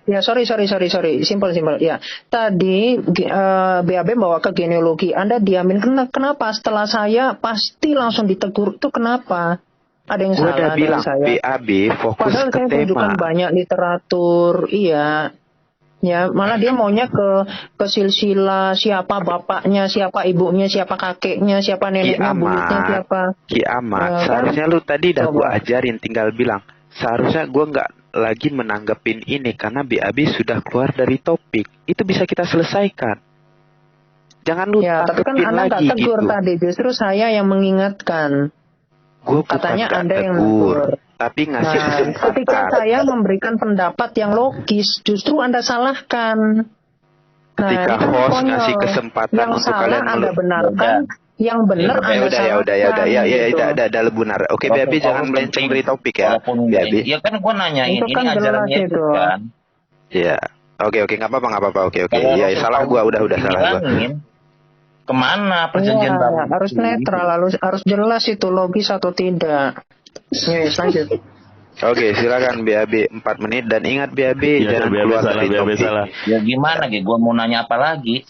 Ya, sorry. Simpel. Ya. Tadi BAB bawa ke genealogi. Anda diamin kenapa? Setelah saya pasti langsung ditegur. Itu kenapa? Ada yang Gua salah udah bilang saya. BAB fokus Padahal ke saya tunjukkan tema. banyak literatur, iya. Ya, malah dia maunya ke silsilah, siapa bapaknya, siapa ibunya, siapa kakeknya, siapa neneknya, buyutnya siapa. Kiamat. Seharusnya lu tadi udah gua ajarin, tinggal bilang. Seharusnya gua nggak lagi menanggepin ini karena BAB sudah keluar dari topik. Itu bisa kita selesaikan. Jangan lu tapi kan Anda lagi nggak tegur gitu. tadi, justru saya yang mengingatkan. Katanya Anda yang tegur. Tapi ngasih kesempatan. Ketika saya memberikan pendapat yang logis, justru Anda salahkan. Ketika host ngasih kesempatan yang untuk salah kalian Anda benarkan, yang benar Anda salahkan. udah benar. Oke, BAB jangan melenceng dari topik ya. BAB. Ya kan gua nanyain Itu kan ini ajarannya jelas itu kan. Iya. Oke, nggak apa-apa. Oke. Ya, salah gua, udah salah gua. Kemana perjanjian baru? Harus netral, harus jelas itu logis atau tidak. Yes, lanjut. Oke, silakan BAB 4 menit dan ingat BAB jangan keluar dari topik. Ya gimana gua mau nanya apa lagi?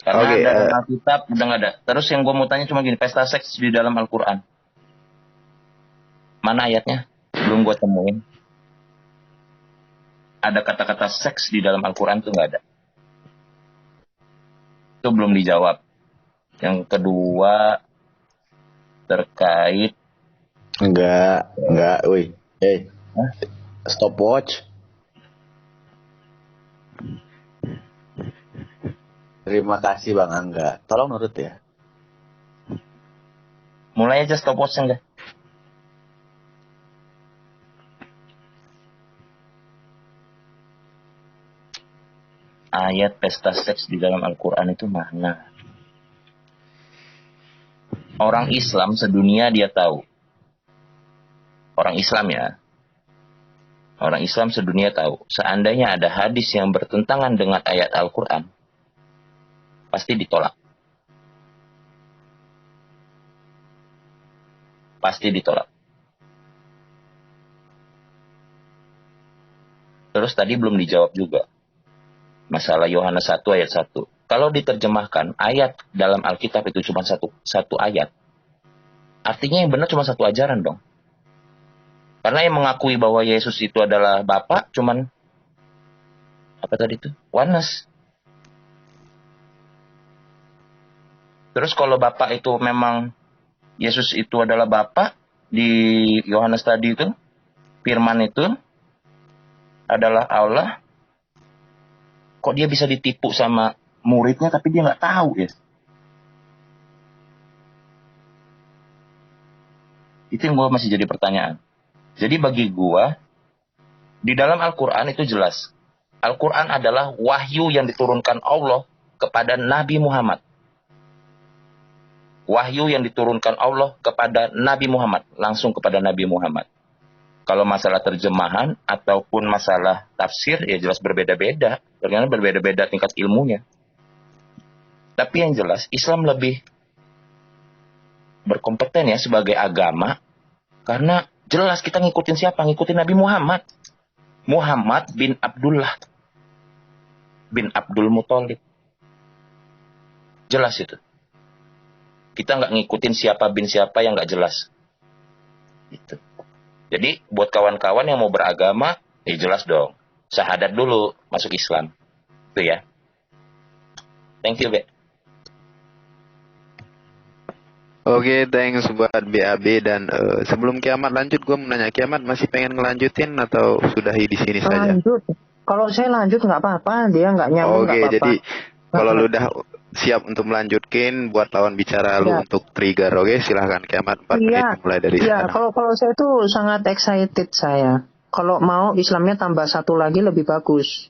Karena ada Alkitab udah nggak ada. Terus yang gua mau tanya cuma gini, pesta seks di dalam Al-Qur'an. Mana ayatnya? Belum gua temuin. Ada kata-kata seks di dalam Al-Qur'an tuh nggak ada. Itu belum dijawab. Yang kedua terkait enggak, woi. Stopwatch. Terima kasih Bang Angga. Tolong nurut ya. Mulai aja stopwatch enggak? Ayat pesta seks di dalam Al-Quran itu mana? Orang Islam sedunia dia tahu. Orang Islam ya. Orang Islam sedunia tahu. Seandainya ada hadis yang bertentangan dengan ayat Al-Quran, pasti ditolak. Pasti ditolak. Terus tadi belum dijawab juga. Masalah Yohanes 1 ayat 1. Kalau diterjemahkan, ayat dalam Alkitab itu cuma satu ayat. Artinya yang benar cuma satu ajaran dong. Karena yang mengakui bahwa Yesus itu adalah Bapa, cuman apa tadi itu? Oneness. Terus kalau Bapa itu memang Yesus itu adalah Bapa, di Yohanes tadi itu, firman itu adalah Allah, kok dia bisa ditipu sama muridnya tapi dia nggak tahu ya? Itu yang gue masih jadi pertanyaan. Jadi bagi gue, di dalam Al-Quran itu jelas. Al-Quran adalah wahyu yang diturunkan Allah kepada Nabi Muhammad. Wahyu yang diturunkan Allah kepada Nabi Muhammad. Langsung kepada Nabi Muhammad. Kalau masalah terjemahan ataupun masalah tafsir ya jelas berbeda-beda. Karena berbeda-beda tingkat ilmunya. Tapi yang jelas Islam lebih berkompeten ya sebagai agama. Karena jelas kita ngikutin siapa? Ngikutin Nabi Muhammad. Muhammad bin Abdullah. Bin Abdul Muthalib. Jelas itu. Kita nggak ngikutin siapa bin siapa yang nggak jelas. Gitu. Jadi buat kawan-kawan yang mau beragama, ya jelas dong. Syahadat dulu masuk Islam. Itu ya. Thank you, Be. Oke, thanks buat BAB dan sebelum kiamat lanjut, gue mau nanya, kiamat masih pengen ngelanjutin atau sudahi di sini saja? Lanjut. Kalau saya lanjut nggak apa-apa, dia nggak nyambung nggak Oke, apa-apa. jadi kalau lu udah siap untuk melanjutkan, buat lawan bicara lu untuk trigger, oke? Silahkan kiamat 4 menit mulai dari Iya, sekarang. kalau saya tuh sangat excited saya. Kalau mau Islamnya tambah satu lagi lebih bagus.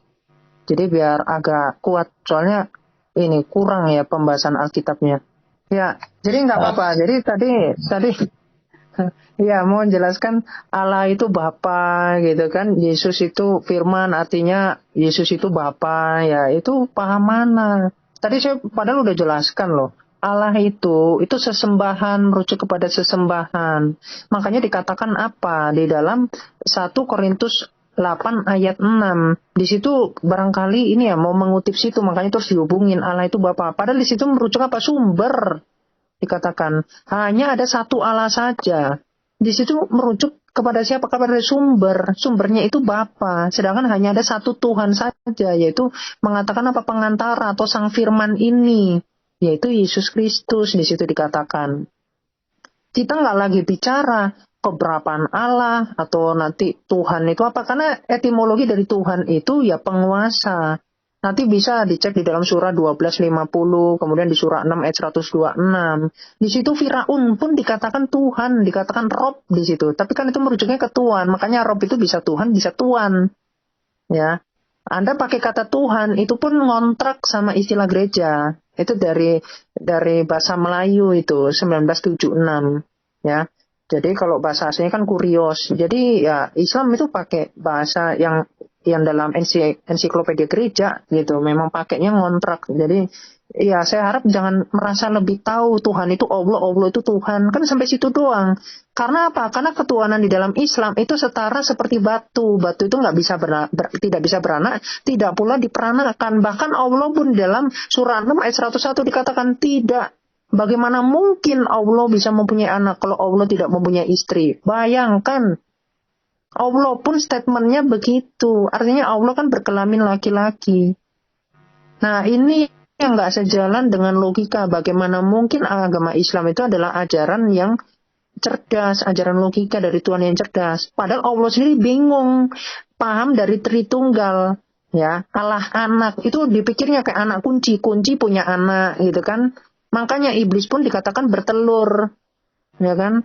Jadi biar agak kuat, soalnya ini kurang ya pembahasan Alkitabnya. Ya, jadi nggak apa-apa. Jadi tadi ya mau jelaskan Allah itu Bapa gitu kan. Yesus itu firman, artinya Yesus itu Bapa, ya itu paham mana. Tadi saya padahal udah jelaskan loh. Allah itu sesembahan, merujuk kepada sesembahan. Makanya dikatakan apa di dalam 1 Korintus 8 ayat 6. Di situ barangkali ini ya mau mengutip situ, makanya terus dihubungin Allah itu Bapa. Padahal di situ merujuk apa? Sumber. Dikatakan hanya ada satu Allah saja. Di situ merujuk kepada siapa? Kepada sumber. Sumbernya itu Bapa. Sedangkan hanya ada satu Tuhan saja, yaitu mengatakan apa? Pengantara atau Sang Firman ini, yaitu Yesus Kristus. Di situ dikatakan. Kita nggak lagi bicara keberapaan Allah atau nanti Tuhan itu apa, karena etimologi dari Tuhan itu ya penguasa. Nanti bisa dicek di dalam surah 12:50, kemudian di surah 6 ayat 126. Di situ Firaun pun dikatakan Tuhan, dikatakan Rob di situ. Tapi kan itu merujuknya ke Tuhan, makanya Rob itu bisa Tuhan, bisa Tuan. Ya, Anda pakai kata Tuhan itu pun ngontrak sama istilah gereja. Itu dari bahasa Melayu itu 1976, ya. Jadi kalau bahasa aslinya kan kurios. Jadi ya Islam itu pakai bahasa yang dalam ensiklopedia gereja gitu. Memang pakainya ngontrak. Jadi ya saya harap jangan merasa lebih tahu Tuhan itu Allah itu Tuhan. Kan sampai situ doang. Karena apa? Karena ketuhanan di dalam Islam itu setara seperti batu. Batu itu nggak bisa tidak bisa beranak, tidak pula diperanakan. Bahkan Allah pun dalam surah 6 ayat 101 dikatakan tidak. Bagaimana mungkin Allah bisa mempunyai anak kalau Allah tidak mempunyai istri? Bayangkan. Allah pun statementnya begitu. Artinya Allah kan berkelamin laki-laki. Nah ini yang nggak sejalan dengan logika. Bagaimana mungkin agama Islam itu adalah ajaran yang cerdas, ajaran logika dari Tuhan yang cerdas. Padahal Allah sendiri bingung. Paham dari Tritunggal. Ya, Allah anak. Itu dipikirnya kayak anak kunci. Kunci punya anak gitu kan. Makanya iblis pun dikatakan bertelur, ya kan?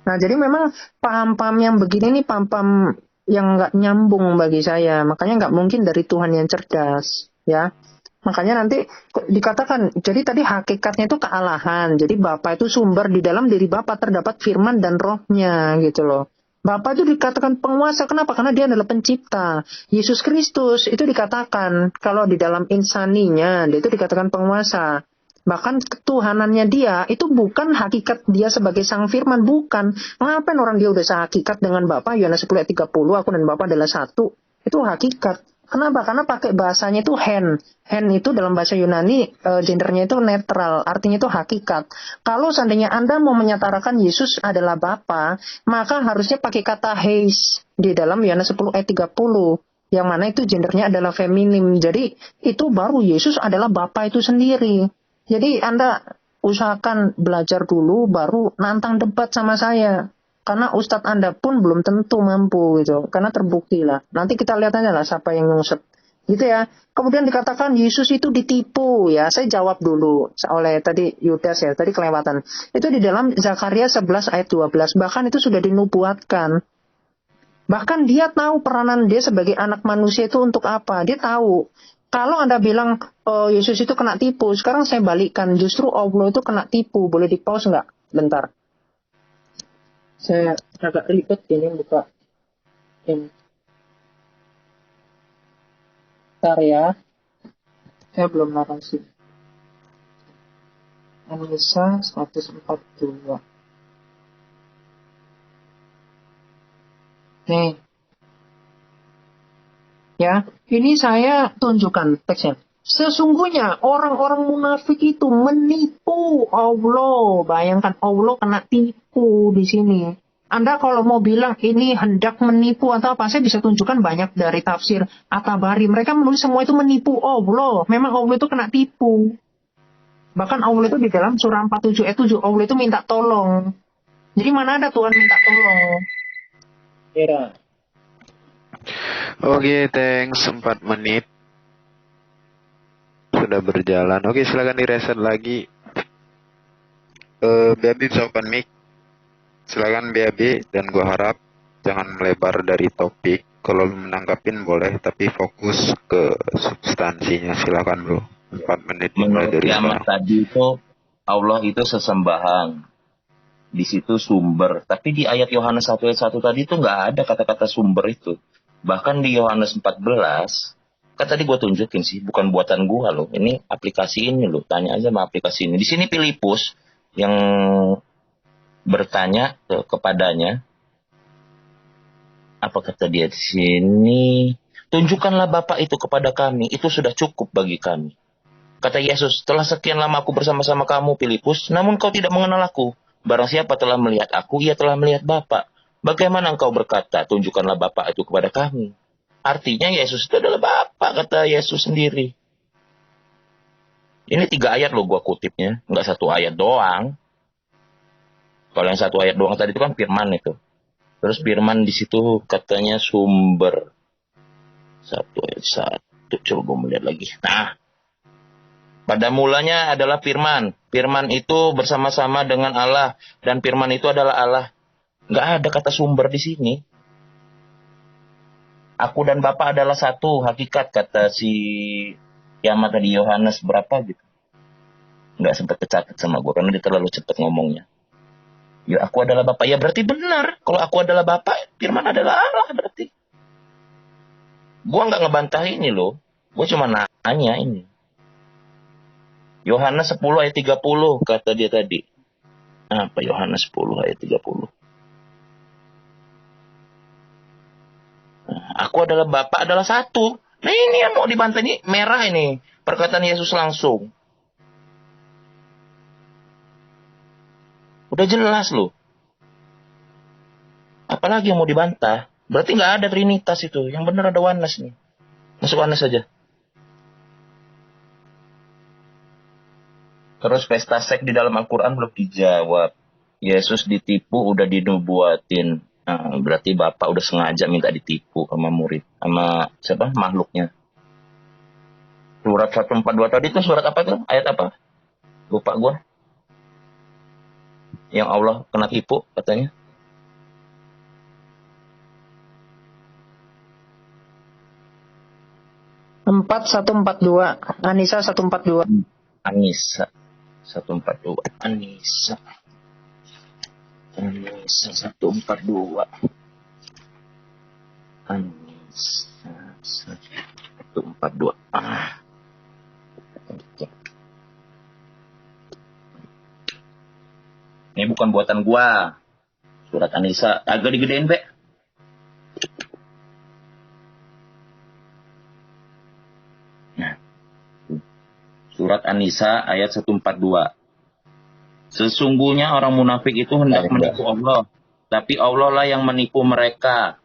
Nah, jadi memang paham-paham yang begini nih paham-paham yang nggak nyambung bagi saya. Makanya nggak mungkin dari Tuhan yang cerdas, ya. Makanya nanti dikatakan, jadi tadi hakikatnya itu kealahan. Jadi Bapa itu sumber, di dalam diri Bapa terdapat firman dan rohnya, gitu loh. Bapa itu dikatakan penguasa, kenapa? Karena dia adalah pencipta. Yesus Kristus itu dikatakan, kalau di dalam insaninya, dia itu dikatakan penguasa. Bahkan ketuhanannya dia itu bukan hakikat dia sebagai sang firman, bukan. Ngapain orang dia udah sehakikat dengan Bapa? Yohanes 10 ayat 30, aku dan Bapa adalah satu. Itu hakikat. Kenapa? Karena pakai bahasanya itu hen. Hen itu dalam bahasa Yunani gendernya itu netral, artinya itu hakikat. Kalau seandainya Anda mau menyatakan Yesus adalah Bapa, maka harusnya pakai kata heis di dalam Yohanes 10 ayat 30. Yang mana itu gendernya adalah feminim. Jadi itu baru Yesus adalah Bapa itu sendiri. Jadi Anda usahakan belajar dulu, baru nantang debat sama saya. Karena Ustadz Anda pun belum tentu mampu gitu. Karena terbukti lah. Nanti kita lihat aja lah siapa yang nyungsep. Gitu ya. Kemudian dikatakan Yesus itu ditipu ya. Saya jawab dulu oleh tadi Yudas ya. Tadi kelewatan. Itu di dalam Zakaria 11 ayat 12. Bahkan itu sudah dinubuatkan. Bahkan dia tahu peranan dia sebagai anak manusia itu untuk apa. Dia tahu. Kalau Anda bilang Yesus itu kena tipu, sekarang saya balikkan. Justru Allah itu kena tipu. Boleh di-pause nggak? Bentar. Saya agak ribet ini buka ini. Bentar ya. Saya belum narasi. Anissa 142. Nih. Ya, ini saya tunjukkan teksnya. Sesungguhnya orang-orang munafik itu menipu Allah. Bayangkan Allah kena tipu di sini. Anda kalau mau bilang ini hendak menipu atau apa, saya bisa tunjukkan banyak dari tafsir At-Tabari. Mereka menulis semua itu menipu Allah. Memang Allah itu kena tipu. Bahkan Allah itu di dalam surah 47 ayat 7, Allah itu minta tolong. Jadi mana ada Tuhan minta tolong? Ya. Oke, thanks. 4 menit sudah berjalan. Oke, silakan direset lagi. BAB bisa open mic. Silakan BAB, dan gua harap jangan melebar dari topik. Kalau lu menanggapin boleh, tapi fokus ke substansinya. Silakan bro. 4 menit mulai Menurut dari kiamat sekarang. tadi itu Allah itu sesembahan. Di situ sumber. Tapi di ayat Yohanes 1 ayat 1 tadi itu nggak ada kata-kata sumber itu. Bahkan di Yohanes 14, kan tadi gue tunjukin sih, bukan buatan gue loh. Ini aplikasi ini loh. Tanya aja sama aplikasi ini. Di sini Filipus yang bertanya kepadanya, apa kata dia di sini? Tunjukkanlah Bapa itu kepada kami. Itu sudah cukup bagi kami. Kata Yesus, telah sekian lama aku bersama-sama kamu, Filipus, namun kau tidak mengenal aku. Barang siapa telah melihat aku, ia telah melihat Bapa. Bagaimana engkau berkata, tunjukkanlah Bapa itu kepada kami? Artinya Yesus itu adalah Bapa, kata Yesus sendiri. Ini 3 ayat loh gua kutipnya, nggak 1 ayat doang. Kalau yang 1 ayat doang tadi itu kan firman itu. Terus firman di situ katanya sumber. 1 ayat 1, coba gue melihat lagi. Nah, pada mulanya adalah firman. Firman itu bersama-sama dengan Allah. Dan firman itu adalah Allah. Nggak ada kata sumber di sini. Aku dan Bapa adalah satu. Hakikat kata si kiamat tadi Yohanes berapa gitu. Nggak sempat kecatat sama gue. Karena dia terlalu cepat ngomongnya. Ya aku adalah Bapa. Ya berarti benar. Kalau aku adalah Bapa, firman adalah Allah berarti. Gue nggak ngebantah ini loh. Gue cuma nanya ini. Yohanes 10 ayat 30 kata dia tadi. Apa Yohanes 10 ayat 30? Aku adalah Bapa adalah satu. Nah ini yang mau dibantah ini merah ini. Perkataan Yesus langsung. Udah jelas loh. Apalagi yang mau dibantah? Berarti nggak ada Trinitas itu. Yang benar ada oneness nih. Masuk oneness saja. Terus pesta seks di dalam Al-Quran belum dijawab. Yesus ditipu udah dinubuatin. Nah, berarti Bapak udah sengaja minta ditipu sama murid. Sama siapa? Makhluknya. Surat 142 tadi itu surat apa tuh? Ayat apa? Lupa gue. Yang Allah kena tipu katanya. Empat 142. Anissa 142. Anissa 142. Anissa 142. Anissa 142. Ini bukan buatan gua. Surat Anissa agak digedein, Be. Nah. Surat An-Nisa ayat 142. Sesungguhnya orang munafik itu hendak menipu Allah, tapi Allah lah yang menipu mereka.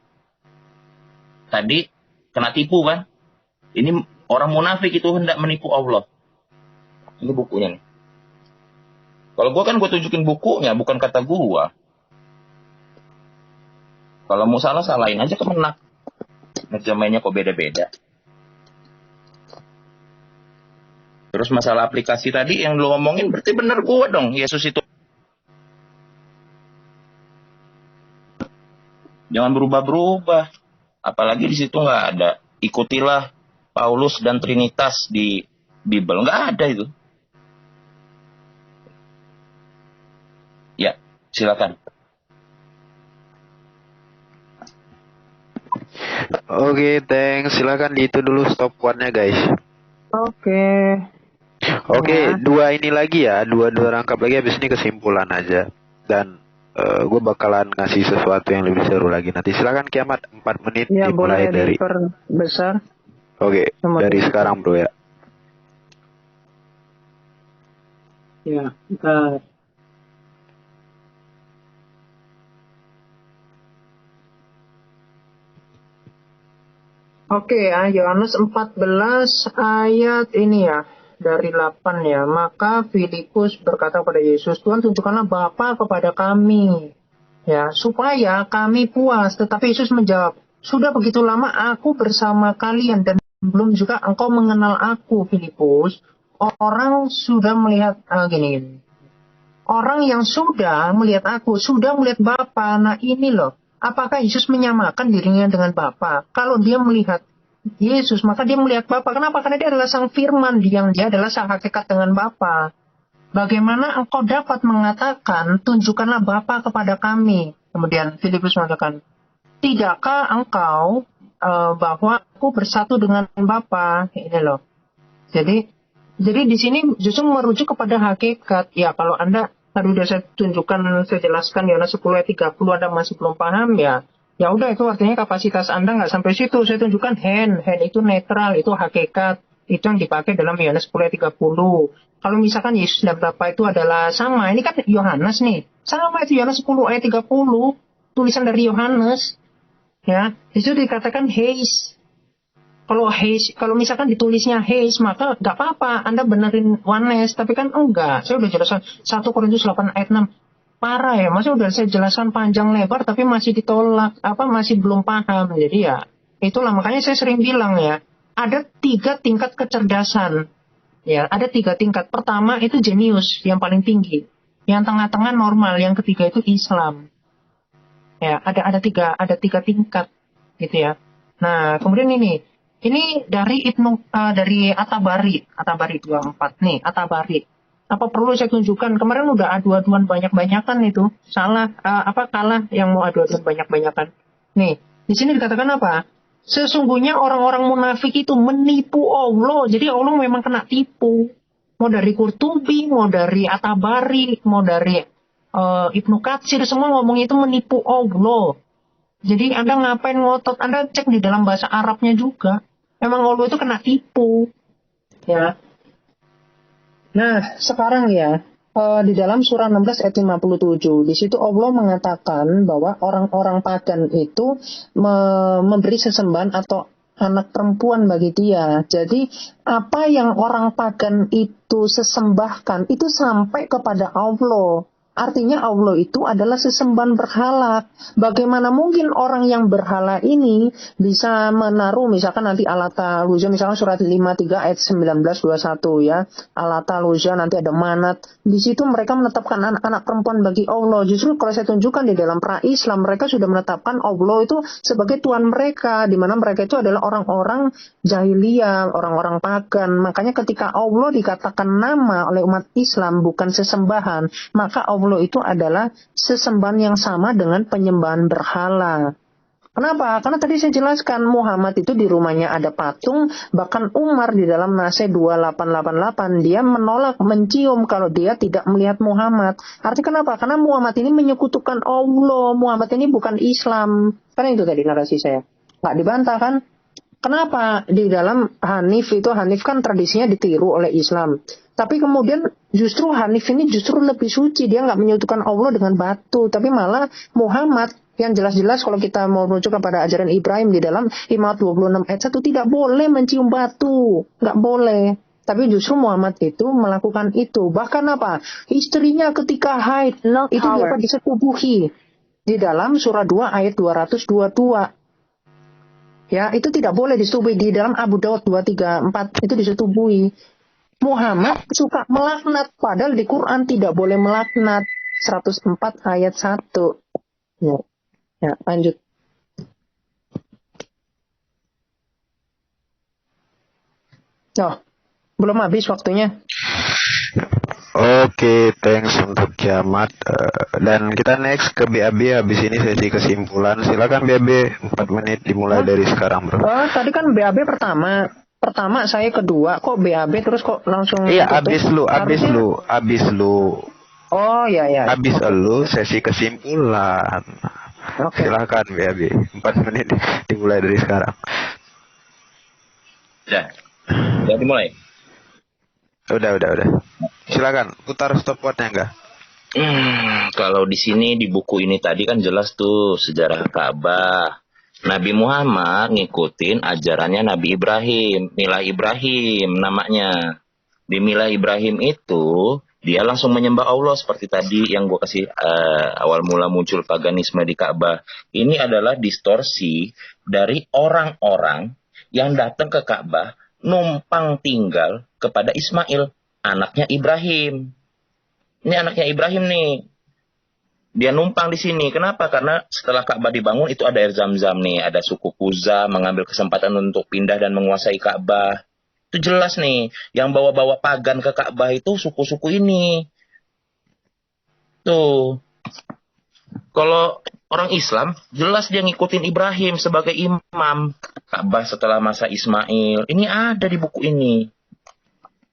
Tadi kena tipu kan? Ini orang munafik itu hendak menipu Allah. Ini bukunya nih. Kalau gue kan gue tunjukin bukunya, bukan kata gue. Kalau mau salah, salahin aja Kemenak. Meja mainnya kok beda-beda. Terus masalah aplikasi tadi yang lu ngomongin berarti bener gue dong. Yesus itu. Jangan berubah-berubah. Apalagi di situ nggak ada. Ikutilah Paulus dan Trinitas di Bible. Nggak ada itu. Ya, silakan. Oke, thanks. Silakan di itu dulu stop one-nya guys. Oke. Oke, Ya. dua ini lagi ya, dua rangkap lagi, habis ini kesimpulan aja. Dan gue bakalan ngasih sesuatu yang lebih seru lagi nanti. Silakan Kiamat, 4 menit Ya dimulai boleh dari. diperbesar. Oke, dari sekarang bro ya. Ya, kita Oke ya, Yohanes 14 ayat ini ya, dari 8 ya. Maka Filipus berkata kepada Yesus, Tuhan tunjukkanlah Bapa kepada kami, ya, supaya kami puas. Tetapi Yesus menjawab, sudah begitu lama aku bersama kalian dan belum juga engkau mengenal aku, Filipus. Orang sudah melihat gini. Orang yang sudah melihat aku, sudah melihat Bapa. Nah ini loh, apakah Yesus menyamakan dirinya dengan Bapa? Kalau dia melihat Yesus, maka dia melihat Bapa. Kenapa? Karena dia adalah Sang Firman, dia adalah sang hakikat dengan Bapa. Bagaimana engkau dapat mengatakan, tunjukkanlah Bapa kepada kami? Kemudian Filipus mengatakan, tidakkah engkau bahwa aku bersatu dengan Bapa? Ini loh. Jadi di sini justru merujuk kepada hakikat. Ya, kalau Anda tadi sudah saya tunjukkan, saya jelaskan Yohanes 10 ayat 30, Anda masih belum paham ya. Ya udah, itu artinya kapasitas Anda nggak sampai situ. Saya tunjukkan hand itu netral, itu hakikat. Itu yang dipakai dalam Yohanes 10 ayat 30. Kalau misalkan Yesus dan Bapa itu adalah sama, ini kan Yohanes nih. Sama itu Yohanes 10 ayat 30, tulisan dari Yohanes. Ya, itu dikatakan Heis. Kalau misalkan ditulisnya Heis, maka nggak apa-apa, Anda benerin oneness, tapi kan enggak. Saya udah jelaskan 1 Korintus 8 ayat 6. Parah ya, masih udah saya jelaskan panjang lebar, tapi masih ditolak, masih belum paham. Jadi ya, itulah makanya saya sering bilang ya, ada 3 tingkat kecerdasan. Ya, ada 3 tingkat. Pertama itu jenius, yang paling tinggi. Yang tengah-tengah normal, yang ketiga itu Islam. Ya, ada tiga tingkat, gitu ya. Nah, kemudian ini dari dari At-Tabari 24 nih, At-Tabari. Apa perlu saya tunjukkan? Kemarin udah adu-aduan banyak-banyakan itu. Kalah yang mau adu-aduan banyak-banyakan. Nih, di sini dikatakan apa? Sesungguhnya orang-orang munafik itu menipu Allah. Jadi Allah memang kena tipu. Mau dari Qurtubi, mau dari At-Tabari, mau dari Ibnu Katsir, semua ngomong itu menipu Allah. Jadi Anda ngapain ngotot? Anda cek di dalam bahasa Arabnya juga. Memang Allah itu kena tipu. Ya. Nah, sekarang ya, di dalam surah 16 ayat 57, di situ Allah mengatakan bahwa orang-orang pagan itu memberi sesembahan atau anak perempuan bagi dia. Jadi, apa yang orang pagan itu sesembahkan, itu sampai kepada Allah. Artinya Allah itu adalah sesembahan berhala. Bagaimana mungkin orang yang berhala ini bisa menaruh misalkan nanti alata luza, misalkan surat 53 ayat 19-21 ya. Alata luza, nanti ada manat. Di situ mereka menetapkan anak-anak perempuan bagi Allah. Justru kalau saya tunjukkan di dalam pra-Islam, mereka sudah menetapkan Allah itu sebagai Tuhan mereka. Di mana mereka itu adalah orang-orang jahiliyah, orang-orang pagan. Makanya ketika Allah dikatakan nama oleh umat Islam bukan sesembahan, maka Allah itu adalah sesembahan yang sama dengan penyembahan berhala. Kenapa? Karena tadi saya jelaskan Muhammad itu di rumahnya ada patung, bahkan Umar di dalam Nasai 2888 dia menolak mencium kalau dia tidak melihat Muhammad. Artinya kenapa? Karena Muhammad ini menyekutukan Allah, Muhammad ini bukan Islam. Karena itu tadi narasi saya. Nggak dibantah kan? Kenapa? Di dalam Hanif kan tradisinya ditiru oleh Islam. Tapi kemudian justru Hanif ini justru lebih suci. Dia nggak menyekutukan Allah dengan batu. Tapi malah Muhammad yang jelas-jelas kalau kita mau merujuk kepada ajaran Ibrahim di dalam Imamat 26 ayat 1 tidak boleh mencium batu. Nggak boleh. Tapi justru Muhammad itu melakukan itu. Bahkan apa? Istrinya ketika haid itu dapat disetubuhi. Di dalam surah 2 ayat 222. Ya, itu tidak boleh disetubuhi. Di dalam Abu Daud 234 itu disetubuhi. Muhammad suka melaknat, padahal di Quran tidak boleh melaknat. 104 ayat 1. Ya, lanjut. Oh, belum habis waktunya. Oke, thanks untuk kiamat. Dan kita next ke BAB, habis ini sesi kesimpulan. Silakan BAB, 4 menit dimulai dari sekarang, bro. Tadi kan BAB pertama saya kedua, kok BAB terus kok langsung Iya, tutup? abis lu. Oh ya. Abis lu sesi kesimpulan. Oke. Silakan BAB, 4 menit dimulai dari sekarang. Udah dimulai. Udah. Silakan, putar stopwatchnya enggak? Kalau di sini di buku ini tadi kan jelas tuh sejarah Ka'bah. Nabi Muhammad ngikutin ajarannya Nabi Ibrahim, Milah Ibrahim namanya. Di Milah Ibrahim itu dia langsung menyembah Allah seperti tadi yang gue kasih awal mula muncul paganisme di Ka'bah. Ini adalah distorsi dari orang-orang yang datang ke Ka'bah numpang tinggal kepada Ismail, anaknya Ibrahim. Ini anaknya Ibrahim nih. Dia numpang di sini. Kenapa? Karena setelah Ka'bah dibangun itu ada air Zam-Zam nih. Ada suku Kuza mengambil kesempatan untuk pindah dan menguasai Ka'bah. Itu jelas nih. Yang bawa-bawa pagan ke Ka'bah itu suku-suku ini. Tuh. Kalau orang Islam, jelas dia ngikutin Ibrahim sebagai imam Ka'bah setelah masa Ismail. Ini ada di buku ini.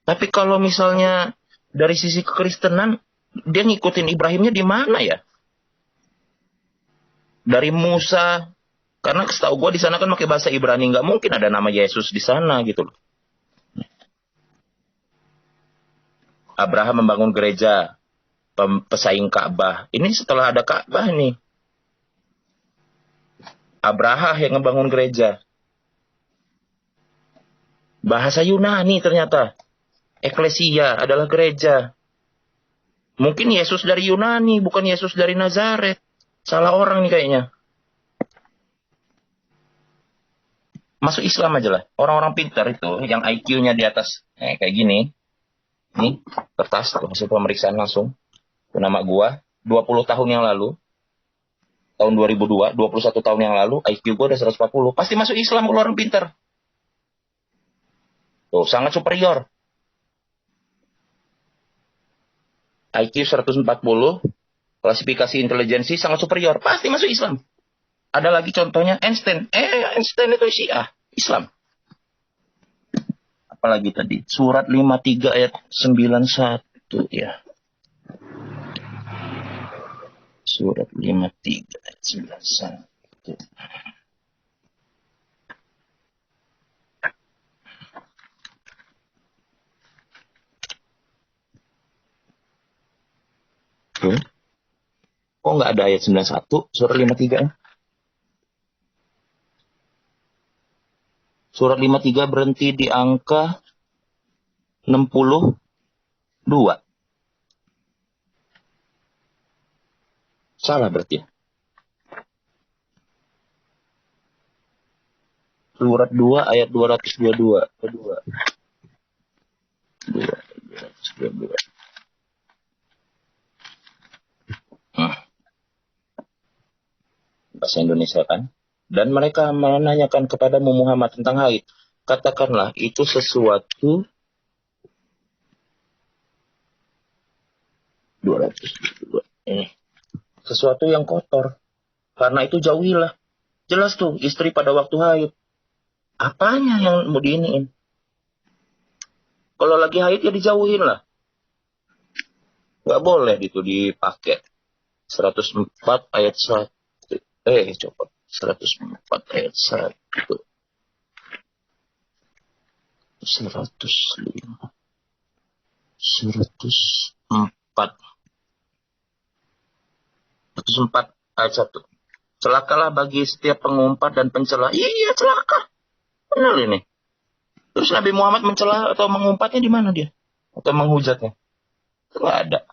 Tapi kalau misalnya dari sisi kekristenan, dia ngikutin Ibrahimnya di mana ya? Dari Musa. Karena setahu gue di sana kan pakai bahasa Ibrani. Nggak mungkin ada nama Yesus di sana gitu loh. Abraham membangun gereja. Pesaing Ka'bah. Ini setelah ada Ka'bah nih. Abraha yang ngebangun gereja. Bahasa Yunani ternyata. Eklesia adalah gereja. Mungkin Yesus dari Yunani, bukan Yesus dari Nazaret. Salah orang nih kayaknya. Masuk Islam aja lah. Orang-orang pintar itu, yang IQ-nya di atas kayak gini. Nih, kertas, hasil pemeriksaan langsung. Itu nama gua, 20 tahun yang lalu. Tahun 2002, 21 tahun yang lalu, IQ gua udah 140. Pasti masuk Islam kalau orang pintar. Tuh, sangat superior. IQ 140, klasifikasi intelijensi sangat superior. Pasti masuk Islam. Ada lagi contohnya Einstein. Einstein itu Syiah, Islam. Apalagi tadi? Surat 53 ayat 91 ya. Surat 53 ayat 91. Kok nggak ada ayat 91? Surat 53 ya? Surat 53 berhenti di angka 62. Salah berarti ya? Surat 2 ayat 222. Kedua. 222. Bahasa Indonesia kan? Dan mereka menanyakan kepadamu Muhammad tentang haid. Katakanlah itu sesuatu 222 ini. Sesuatu yang kotor. Karena itu jauhilah. Jelas tuh istri pada waktu haid. Apanya yang mau diiniin? Kalau lagi haid ya dijauhin lah. Nggak boleh itu dipakai. 104 ayat 1. Coba. 104 ayat 1. 105. 104 ayat 1. Celakalah bagi setiap pengumpat dan pencela. Iya, celaka. Benar ini. Terus Nabi Muhammad mencela atau mengumpatnya di mana dia? Atau menghujatnya? Itu nggak ada.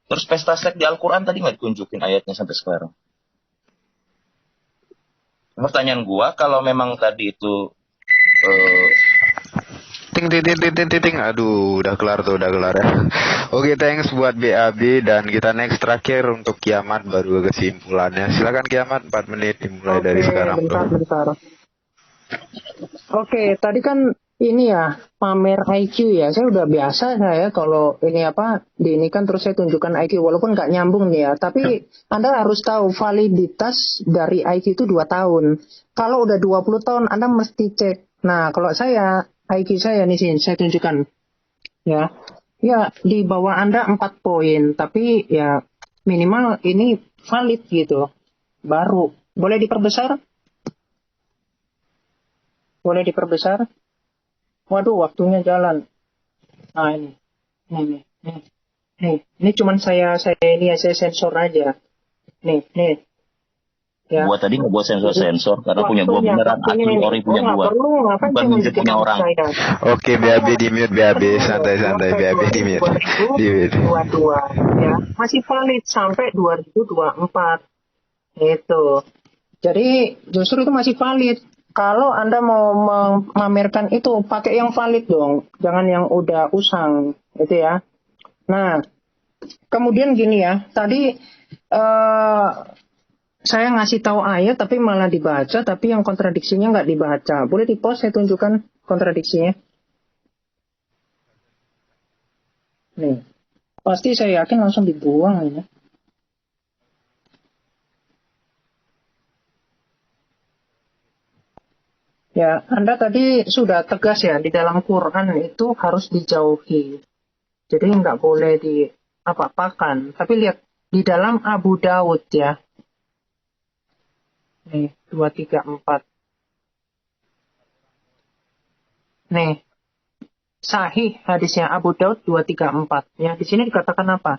Terus pesta seks di Al-Quran tadi nggak ditunjukin ayatnya sampai sekarang. Pertanyaan gua, kalau memang tadi itu Aduh, udah kelar ya. Oke, thanks buat BAB dan kita next terakhir untuk kiamat baru kesimpulannya. Silakan kiamat 4 menit dimulai dari sekarang. Bentar. Oke, tadi kan ini ya pamer IQ ya. Saya udah biasa saya kalau ini apa diinikan terus saya tunjukkan IQ walaupun nggak nyambung nih ya. Tapi Anda harus tahu validitas dari IQ itu 2 tahun. Kalau udah 20 tahun Anda mesti cek. Nah kalau saya IQ saya nih sini saya tunjukkan ya. Ya di bawah Anda 4 poin. Tapi ya minimal ini valid gitu. Baru. Boleh diperbesar? Boleh diperbesar? Waduh, waktunya jalan. Nah, ini cuman saya ini ya, saya sensor aja. Nih. Ya. Gua tadi nggak buat sensor karena punya gua Waktunya, beneran asli waktunya. ori punya nggak gua. perlu, ngapain Bukan cuma minjem bikin punya nama orang. saya. Oke, BAB di mute, BAB santai-santai, BAB di mute. Di mute. 2022 ya. Masih valid sampai 2024. Itu. Jadi justru itu masih valid. Kalau Anda mau memamerkan itu, pakai yang valid dong. Jangan yang udah usang. Itu ya. Nah, kemudian gini ya. Tadi saya ngasih tahu ayat tapi malah dibaca, tapi yang kontradiksinya nggak dibaca. Boleh di-post saya tunjukkan kontradiksinya. Nih. Pasti saya yakin langsung dibuang ini. Ya, Anda tadi sudah tegas ya, di dalam Quran itu harus dijauhi. Jadi nggak boleh diapa-apakan. Tapi lihat, di dalam Abu Daud ya. Nih, 234. Nih, sahih hadisnya Abu Daud 234. Ya, di sini dikatakan apa?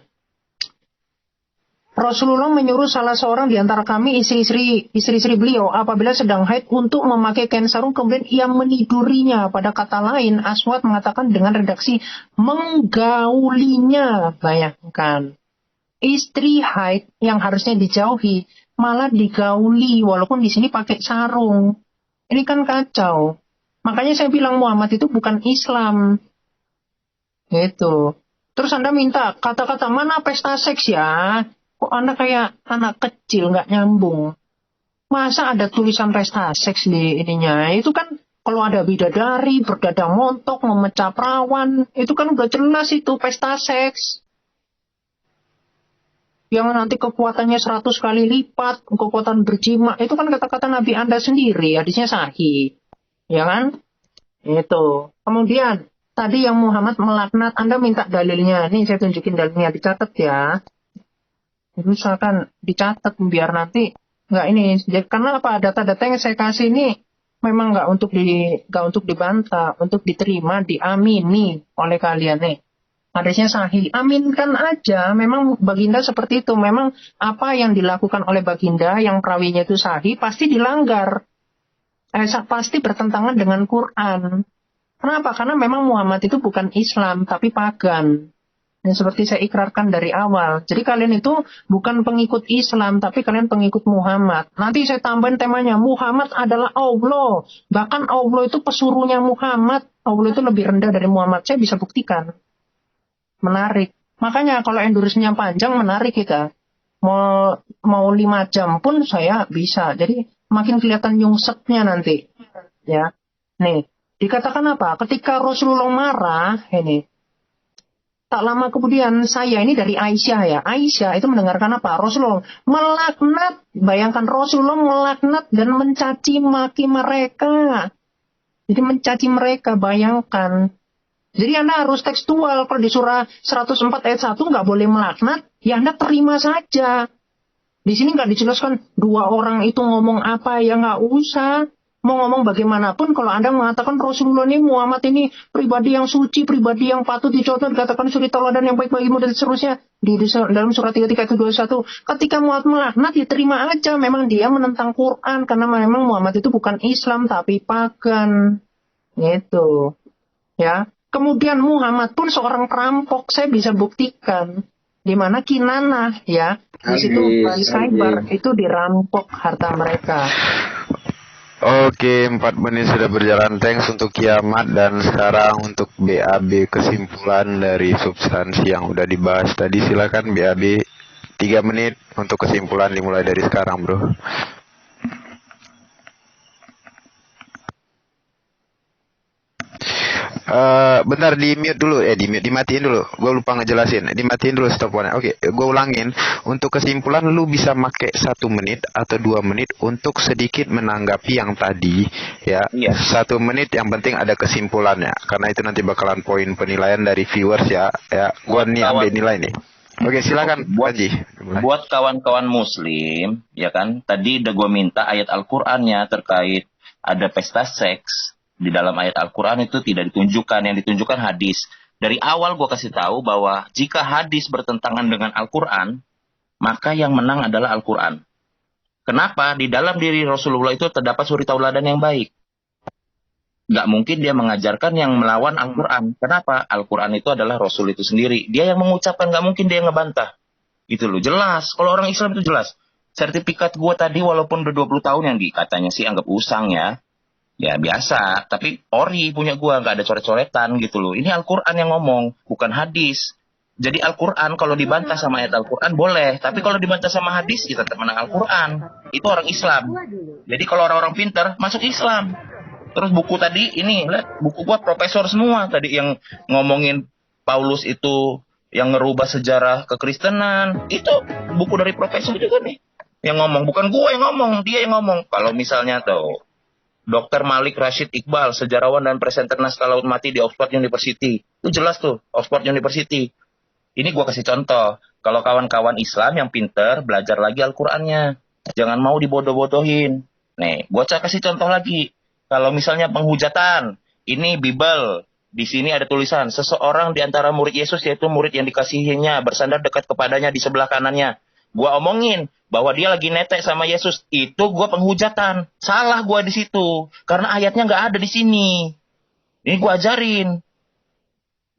Rasulullah menyuruh salah seorang di antara kami istri-istri beliau apabila sedang haid untuk memakai kain sarung kemudian ia menidurinya. Pada kata lain Aswad mengatakan dengan redaksi menggaulinya. Bayangkan. Istri haid yang harusnya dijauhi malah digauli walaupun di sini pakai sarung. Ini kan kacau. Makanya saya bilang Muhammad itu bukan Islam. Gitu. Terus Anda minta kata-kata mana pesta seks ya? Kok Anda kayak anak kecil, nggak nyambung. Masa ada tulisan pesta seks di ininya? Itu kan kalau ada bidadari, berdada montok, memecah perawan, itu kan udah jelas itu pesta seks. Yang nanti kekuatannya 100 kali lipat, kekuatan berjima, itu kan kata-kata Nabi Anda sendiri, hadisnya sahih. Ya kan? Itu. Kemudian, tadi yang Muhammad melaknat, Anda minta dalilnya. Nih saya tunjukin dalilnya, dicatat ya. Misalkan dicatat biar nanti nggak ini. Karena apa? Data-data yang saya kasih ini memang nggak untuk dibantah, untuk diterima, diamini oleh kalian nih. Hadisnya sahih. Aminkan aja. Memang baginda seperti itu. Memang apa yang dilakukan oleh baginda yang perawinya itu sahih pasti dilanggar. Pasti bertentangan dengan Quran. Kenapa? Karena memang Muhammad itu bukan Islam tapi pagan. Yang seperti saya ikrarkan dari awal. Jadi kalian itu bukan pengikut Islam, tapi kalian pengikut Muhammad. Nanti saya tambahin temanya, Muhammad adalah Allah. Bahkan Allah itu pesuruhnya Muhammad. Allah itu lebih rendah dari Muhammad. Saya bisa buktikan. Menarik. Makanya kalau endurance-nya panjang, menarik kita. Mau 5 jam pun saya bisa. Jadi makin kelihatan nyungsepnya nanti. Ya. Nih, dikatakan apa? Ketika Rasulullah marah, ini. Tak lama kemudian saya ini dari Aisyah ya. Aisyah itu mendengarkan apa? Rasulullah melaknat. Bayangkan Rasulullah melaknat dan mencaci maki mereka. Jadi mencaci mereka, bayangkan. Jadi Anda harus tekstual. Kalau di surah 104 ayat 1 nggak boleh melaknat, ya Anda terima saja. Di sini nggak dijelaskan 2 orang itu ngomong apa, ya nggak usah. Mau ngomong bagaimanapun, kalau Anda mengatakan Rasulullah ini, Muhammad ini pribadi yang suci, pribadi yang patut dicontoh, dikatakan suri tauladan yang baik bagimu dan seterusnya. Di dalam surat 33 ayat 21. Ketika Muhammad melaknat, diterima aja. Memang dia menentang Quran, karena memang Muhammad itu bukan Islam, tapi pagan. Gitu. Ya. Kemudian Muhammad pun seorang perampok, saya bisa buktikan. Di mana Kinanah, ya. Di situ Bani Khaybar itu dirampok harta mereka. Oke, 4 menit sudah berjalan. Thanks untuk kiamat. Dan sekarang untuk BAB kesimpulan dari substansi yang udah dibahas tadi. Silakan BAB 3 menit untuk kesimpulan dimulai dari sekarang, bro. Bentar di mute dulu, dimatiin dulu. Gue lupa ngejelasin. Dimatiin dulu stopwatchnya. Oke, gue ulangin. Untuk kesimpulan, lu bisa make 1 menit atau 2 menit untuk sedikit menanggapi yang tadi, ya. Iya. 1 menit yang penting ada kesimpulannya, karena itu nanti bakalan poin penilaian dari viewers ya. Ya, gue nih ambil nilai nih. Oke, silakan, Panji. Buat kawan-kawan Muslim, ya kan, tadi udah gue minta ayat Al-Qur'annya terkait ada pesta seks. Di dalam ayat Al-Quran itu tidak ditunjukkan, yang ditunjukkan hadis. Dari awal gue kasih tahu bahwa jika hadis bertentangan dengan Al-Quran, maka yang menang adalah Al-Quran. Kenapa? Di dalam diri Rasulullah itu terdapat suri tauladan yang baik. Gak mungkin dia mengajarkan yang melawan Al-Quran. Kenapa? Al-Quran itu adalah Rasul itu sendiri. Dia yang mengucapkan, gak mungkin dia yang ngebantah. Itu loh, jelas. Kalau orang Islam itu jelas. Sertifikat gue tadi walaupun udah 20 tahun yang katanya sih anggap usang ya. Ya biasa, tapi ori punya gua, nggak ada coret-coretan gitu loh. Ini Al-Quran yang ngomong, bukan hadis. Jadi Al-Quran kalau dibantah sama ayat Al-Quran boleh, tapi kalau dibantah sama hadis kita tetap menang Al-Quran. Itu orang Islam. Jadi kalau orang-orang pinter masuk Islam. Terus buku tadi ini, lihat buku gua profesor semua tadi yang ngomongin Paulus itu yang ngerubah sejarah kekristenan. Itu buku dari profesor juga nih yang ngomong, bukan gua yang ngomong, dia yang ngomong. Kalau misalnya tuh Dr. Malik Rashid Iqbal, sejarawan dan presenter naskah Laut Mati di Oxford University. Itu jelas tuh, Oxford University. Ini gue kasih contoh. Kalau kawan-kawan Islam yang pinter, belajar lagi Al-Qurannya. Jangan mau dibodoh-bodohin. Nih, gue kasih contoh lagi. Kalau misalnya penghujatan, ini Bible. Di sini ada tulisan, seseorang di antara murid Yesus, yaitu murid yang dikasihinya, bersandar dekat kepadanya di sebelah kanannya. Gue omongin bahwa dia lagi netek sama Yesus, itu gue penghujatan. Salah gue di situ, karena ayatnya nggak ada di sini. Ini gue ajarin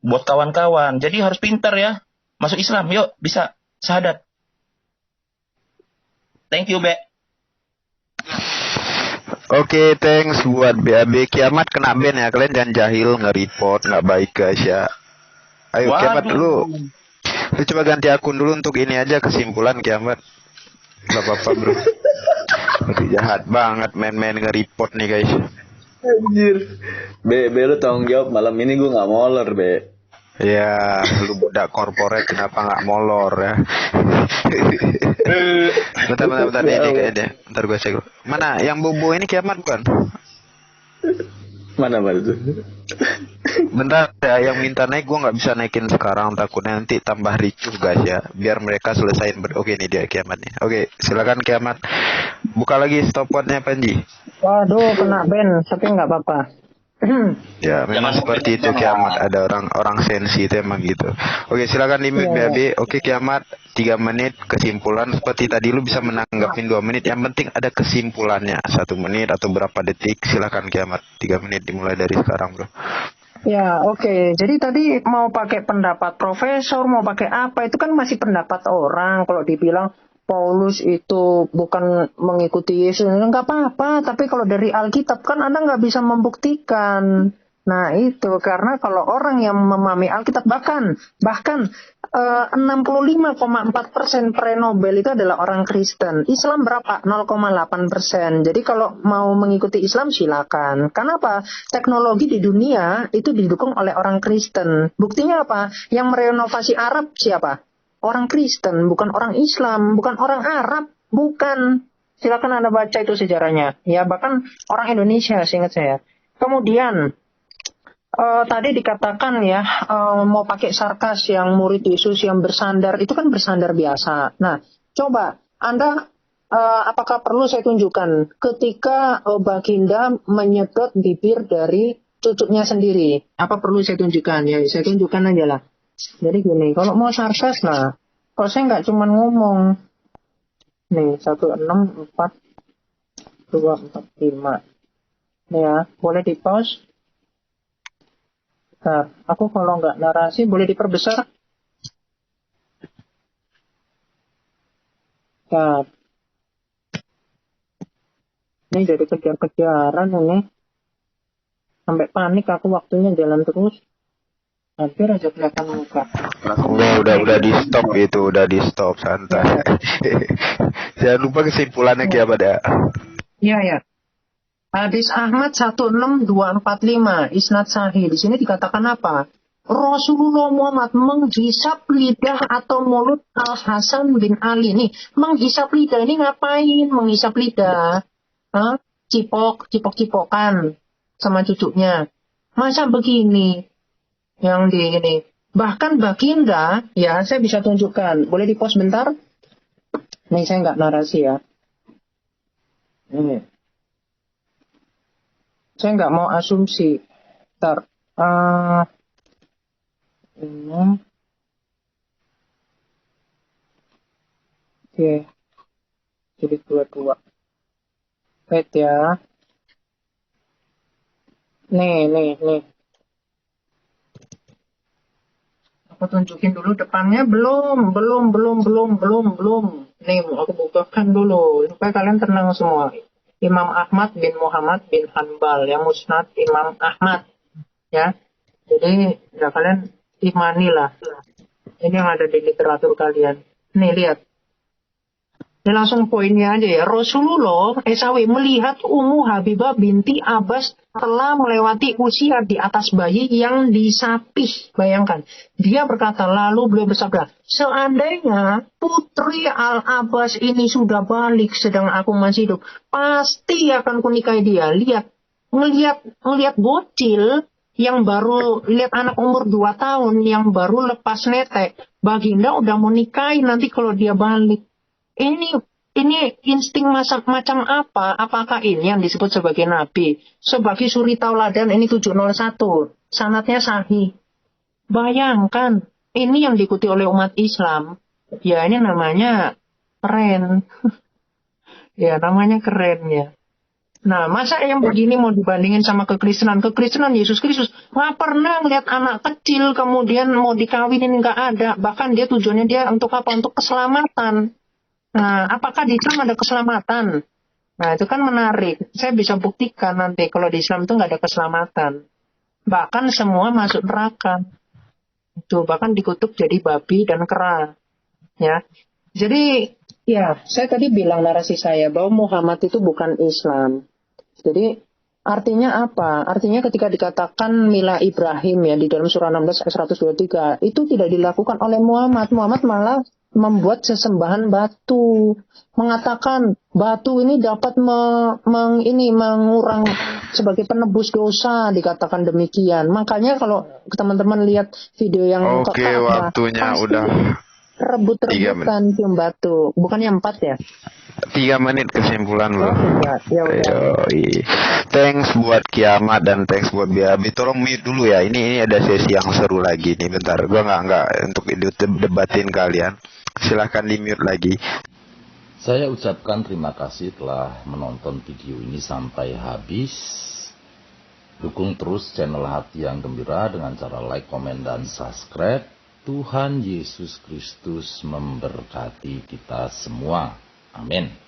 buat kawan-kawan. Jadi harus pintar ya, masuk Islam. Yuk, bisa syahadat. Thank you, Be. Oke, thanks buat BAB. Kiamat kena ban ya, kalian jangan jahil nge-report, nggak baik guys ya. Ayo Kiamat dulu. Lu coba ganti akun dulu untuk ini aja kesimpulan Kiamat. Gak apa-apa bro. Itu jahat banget main-main nge-report nih guys. Anjir. Be lu tanggung jawab malam ini gue gak molor Be. Ya, lu budak korporat kenapa gak molor ya. Bentar ini kayaknya. Bentar gue cek. Mana yang bobo ini Kiamat bukan? Mana itu? Bentar ya, yang minta naik gue nggak bisa naikin sekarang, takutnya nanti tambah ricuh guys ya. Biar mereka selesain. Oke ini dia Kiamatnya. Oke silakan Kiamat. Buka lagi stopwatchnya Panji. Waduh kena ban, tapi nggak apa-apa. Ya memang seperti itu Kiamat, ada orang sensi itu emang gitu. Oke silakan limit BAB. Oke Kiamat 3 menit kesimpulan seperti tadi, lu bisa menanggapin 2 menit, yang penting ada kesimpulannya 1 menit atau berapa detik. Silakan Kiamat 3 menit dimulai dari sekarang bro. Ya oke. Jadi tadi mau pakai pendapat profesor, mau pakai apa, itu kan masih pendapat orang. Kalau dibilang Paulus itu bukan mengikuti Yesus, nggak apa-apa. Tapi kalau dari Alkitab kan Anda nggak bisa membuktikan. Nah itu karena kalau orang yang memahami Alkitab bahkan 65,4% pre-Nobel itu adalah orang Kristen. Islam berapa? 0,8%. Jadi kalau mau mengikuti Islam silakan. Kenapa? Teknologi di dunia itu didukung oleh orang Kristen. Buktinya apa? Yang merenovasi Arab siapa? Orang Kristen, bukan orang Islam, bukan orang Arab, bukan. Silakan Anda baca itu sejarahnya. Ya, bahkan orang Indonesia, seingat saya. Kemudian, tadi dikatakan ya, mau pakai sarkas yang murid Yesus yang bersandar, itu kan bersandar biasa. Nah, coba Anda, apakah perlu saya tunjukkan ketika Baginda menyedot bibir dari cucunya sendiri? Apa perlu saya tunjukkan? Ya, saya tunjukkan aja lah. Jadi gini, kalau mau sarkas lah, kalau saya nggak cuma ngomong, nih 1, 6, 4, 2, 4, 5, nih ya, boleh di pause. Nah, aku kalau nggak narasi boleh diperbesar. Nah, ini jadi kejar-kejaran ini, sampai panik aku waktunya jalan terus. Hampir aja kelihatan muka. Udah di stop itu, udah di stop santai. Jangan lupa kesimpulannya Kiamat ya. Iya ya. Hadis Ahmad 16245 isnad sahih. Di sini dikatakan apa? Rasulullah Muhammad menghisap lidah atau mulut Al-Hasan bin Ali. Nih, menghisap lidah ini ngapain? Menghisap lidah? Hah? Cipok-cipokan sama cucunya. Masa begini? Yang di ini. Bahkan baginda, ya saya bisa tunjukkan. Boleh di pause bentar? Nih saya nggak narasi ya. Ini. Saya nggak mau asumsi. Bentar. Ini. Oke. Jadi dua-dua. Wait ya. Nih. Aku tunjukin dulu depannya. Belum. Nih, aku bukakan dulu. Supaya kalian tenang semua. Imam Ahmad bin Muhammad bin Hanbal. Ya, Musnad Imam Ahmad. Ya. Jadi, ya kalian imanilah. Ini yang ada di literatur kalian. Nih, lihat. Ini langsung poinnya aja ya. Rasulullah SAW melihat Ummu Habibah binti Abbas telah melewati usia di atas bayi yang disapih. Bayangkan. Dia berkata, lalu beliau bersabda, seandainya putri Al-Abbas ini sudah balik sedang aku masih hidup, pasti akan kunikahi dia. Ngelihat bocil yang baru, lihat anak umur 2 tahun yang baru lepas netek. Baginda udah mau nikahi nanti kalau dia balik. Ini insting macam apa? Apakah ini yang disebut sebagai nabi? Sebagai suri tauladan ini 701. Sanadnya sahih. Bayangkan, ini yang diikuti oleh umat Islam. Ya ini namanya keren. Ya namanya keren ya. Nah, masa yang begini mau dibandingin sama kekristenan? Kekristenan Yesus Kristus nggak pernah ngeliat anak kecil kemudian mau dikawinin, nggak ada. Bahkan dia tujuannya dia untuk apa? Untuk keselamatan. Nah, apakah di Islam ada keselamatan? Nah, itu kan menarik. Saya bisa buktikan nanti kalau di Islam itu nggak ada keselamatan. Bahkan semua masuk neraka. Itu bahkan dikutuk jadi babi dan kera. Ya. Jadi, ya, saya tadi bilang narasi saya bahwa Muhammad itu bukan Islam. Jadi, artinya apa? Artinya ketika dikatakan Mila Ibrahim ya di dalam surah 16 ayat 123, itu tidak dilakukan oleh Muhammad. Muhammad malah membuat sesembahan batu, mengatakan batu ini dapat mengurang sebagai penebus dosa, dikatakan demikian. Makanya kalau teman-teman lihat video yang Oke, waktunya udah rebut-rebutan cium batu, bukannya 4 ya? 3 menit kesimpulan lo. Ya udah. Thanks buat Kiamat dan thanks buat Biabi. Tolong mute dulu ya. Ini ada sesi yang seru lagi nih. Bentar, gua nggak untuk debatin kalian. Silahkan di mute lagi. Saya ucapkan terima kasih telah menonton video ini sampai habis. Dukung terus channel Hati yang Gembira dengan cara like, komen, dan subscribe. Tuhan Yesus Kristus memberkati kita semua. Amin.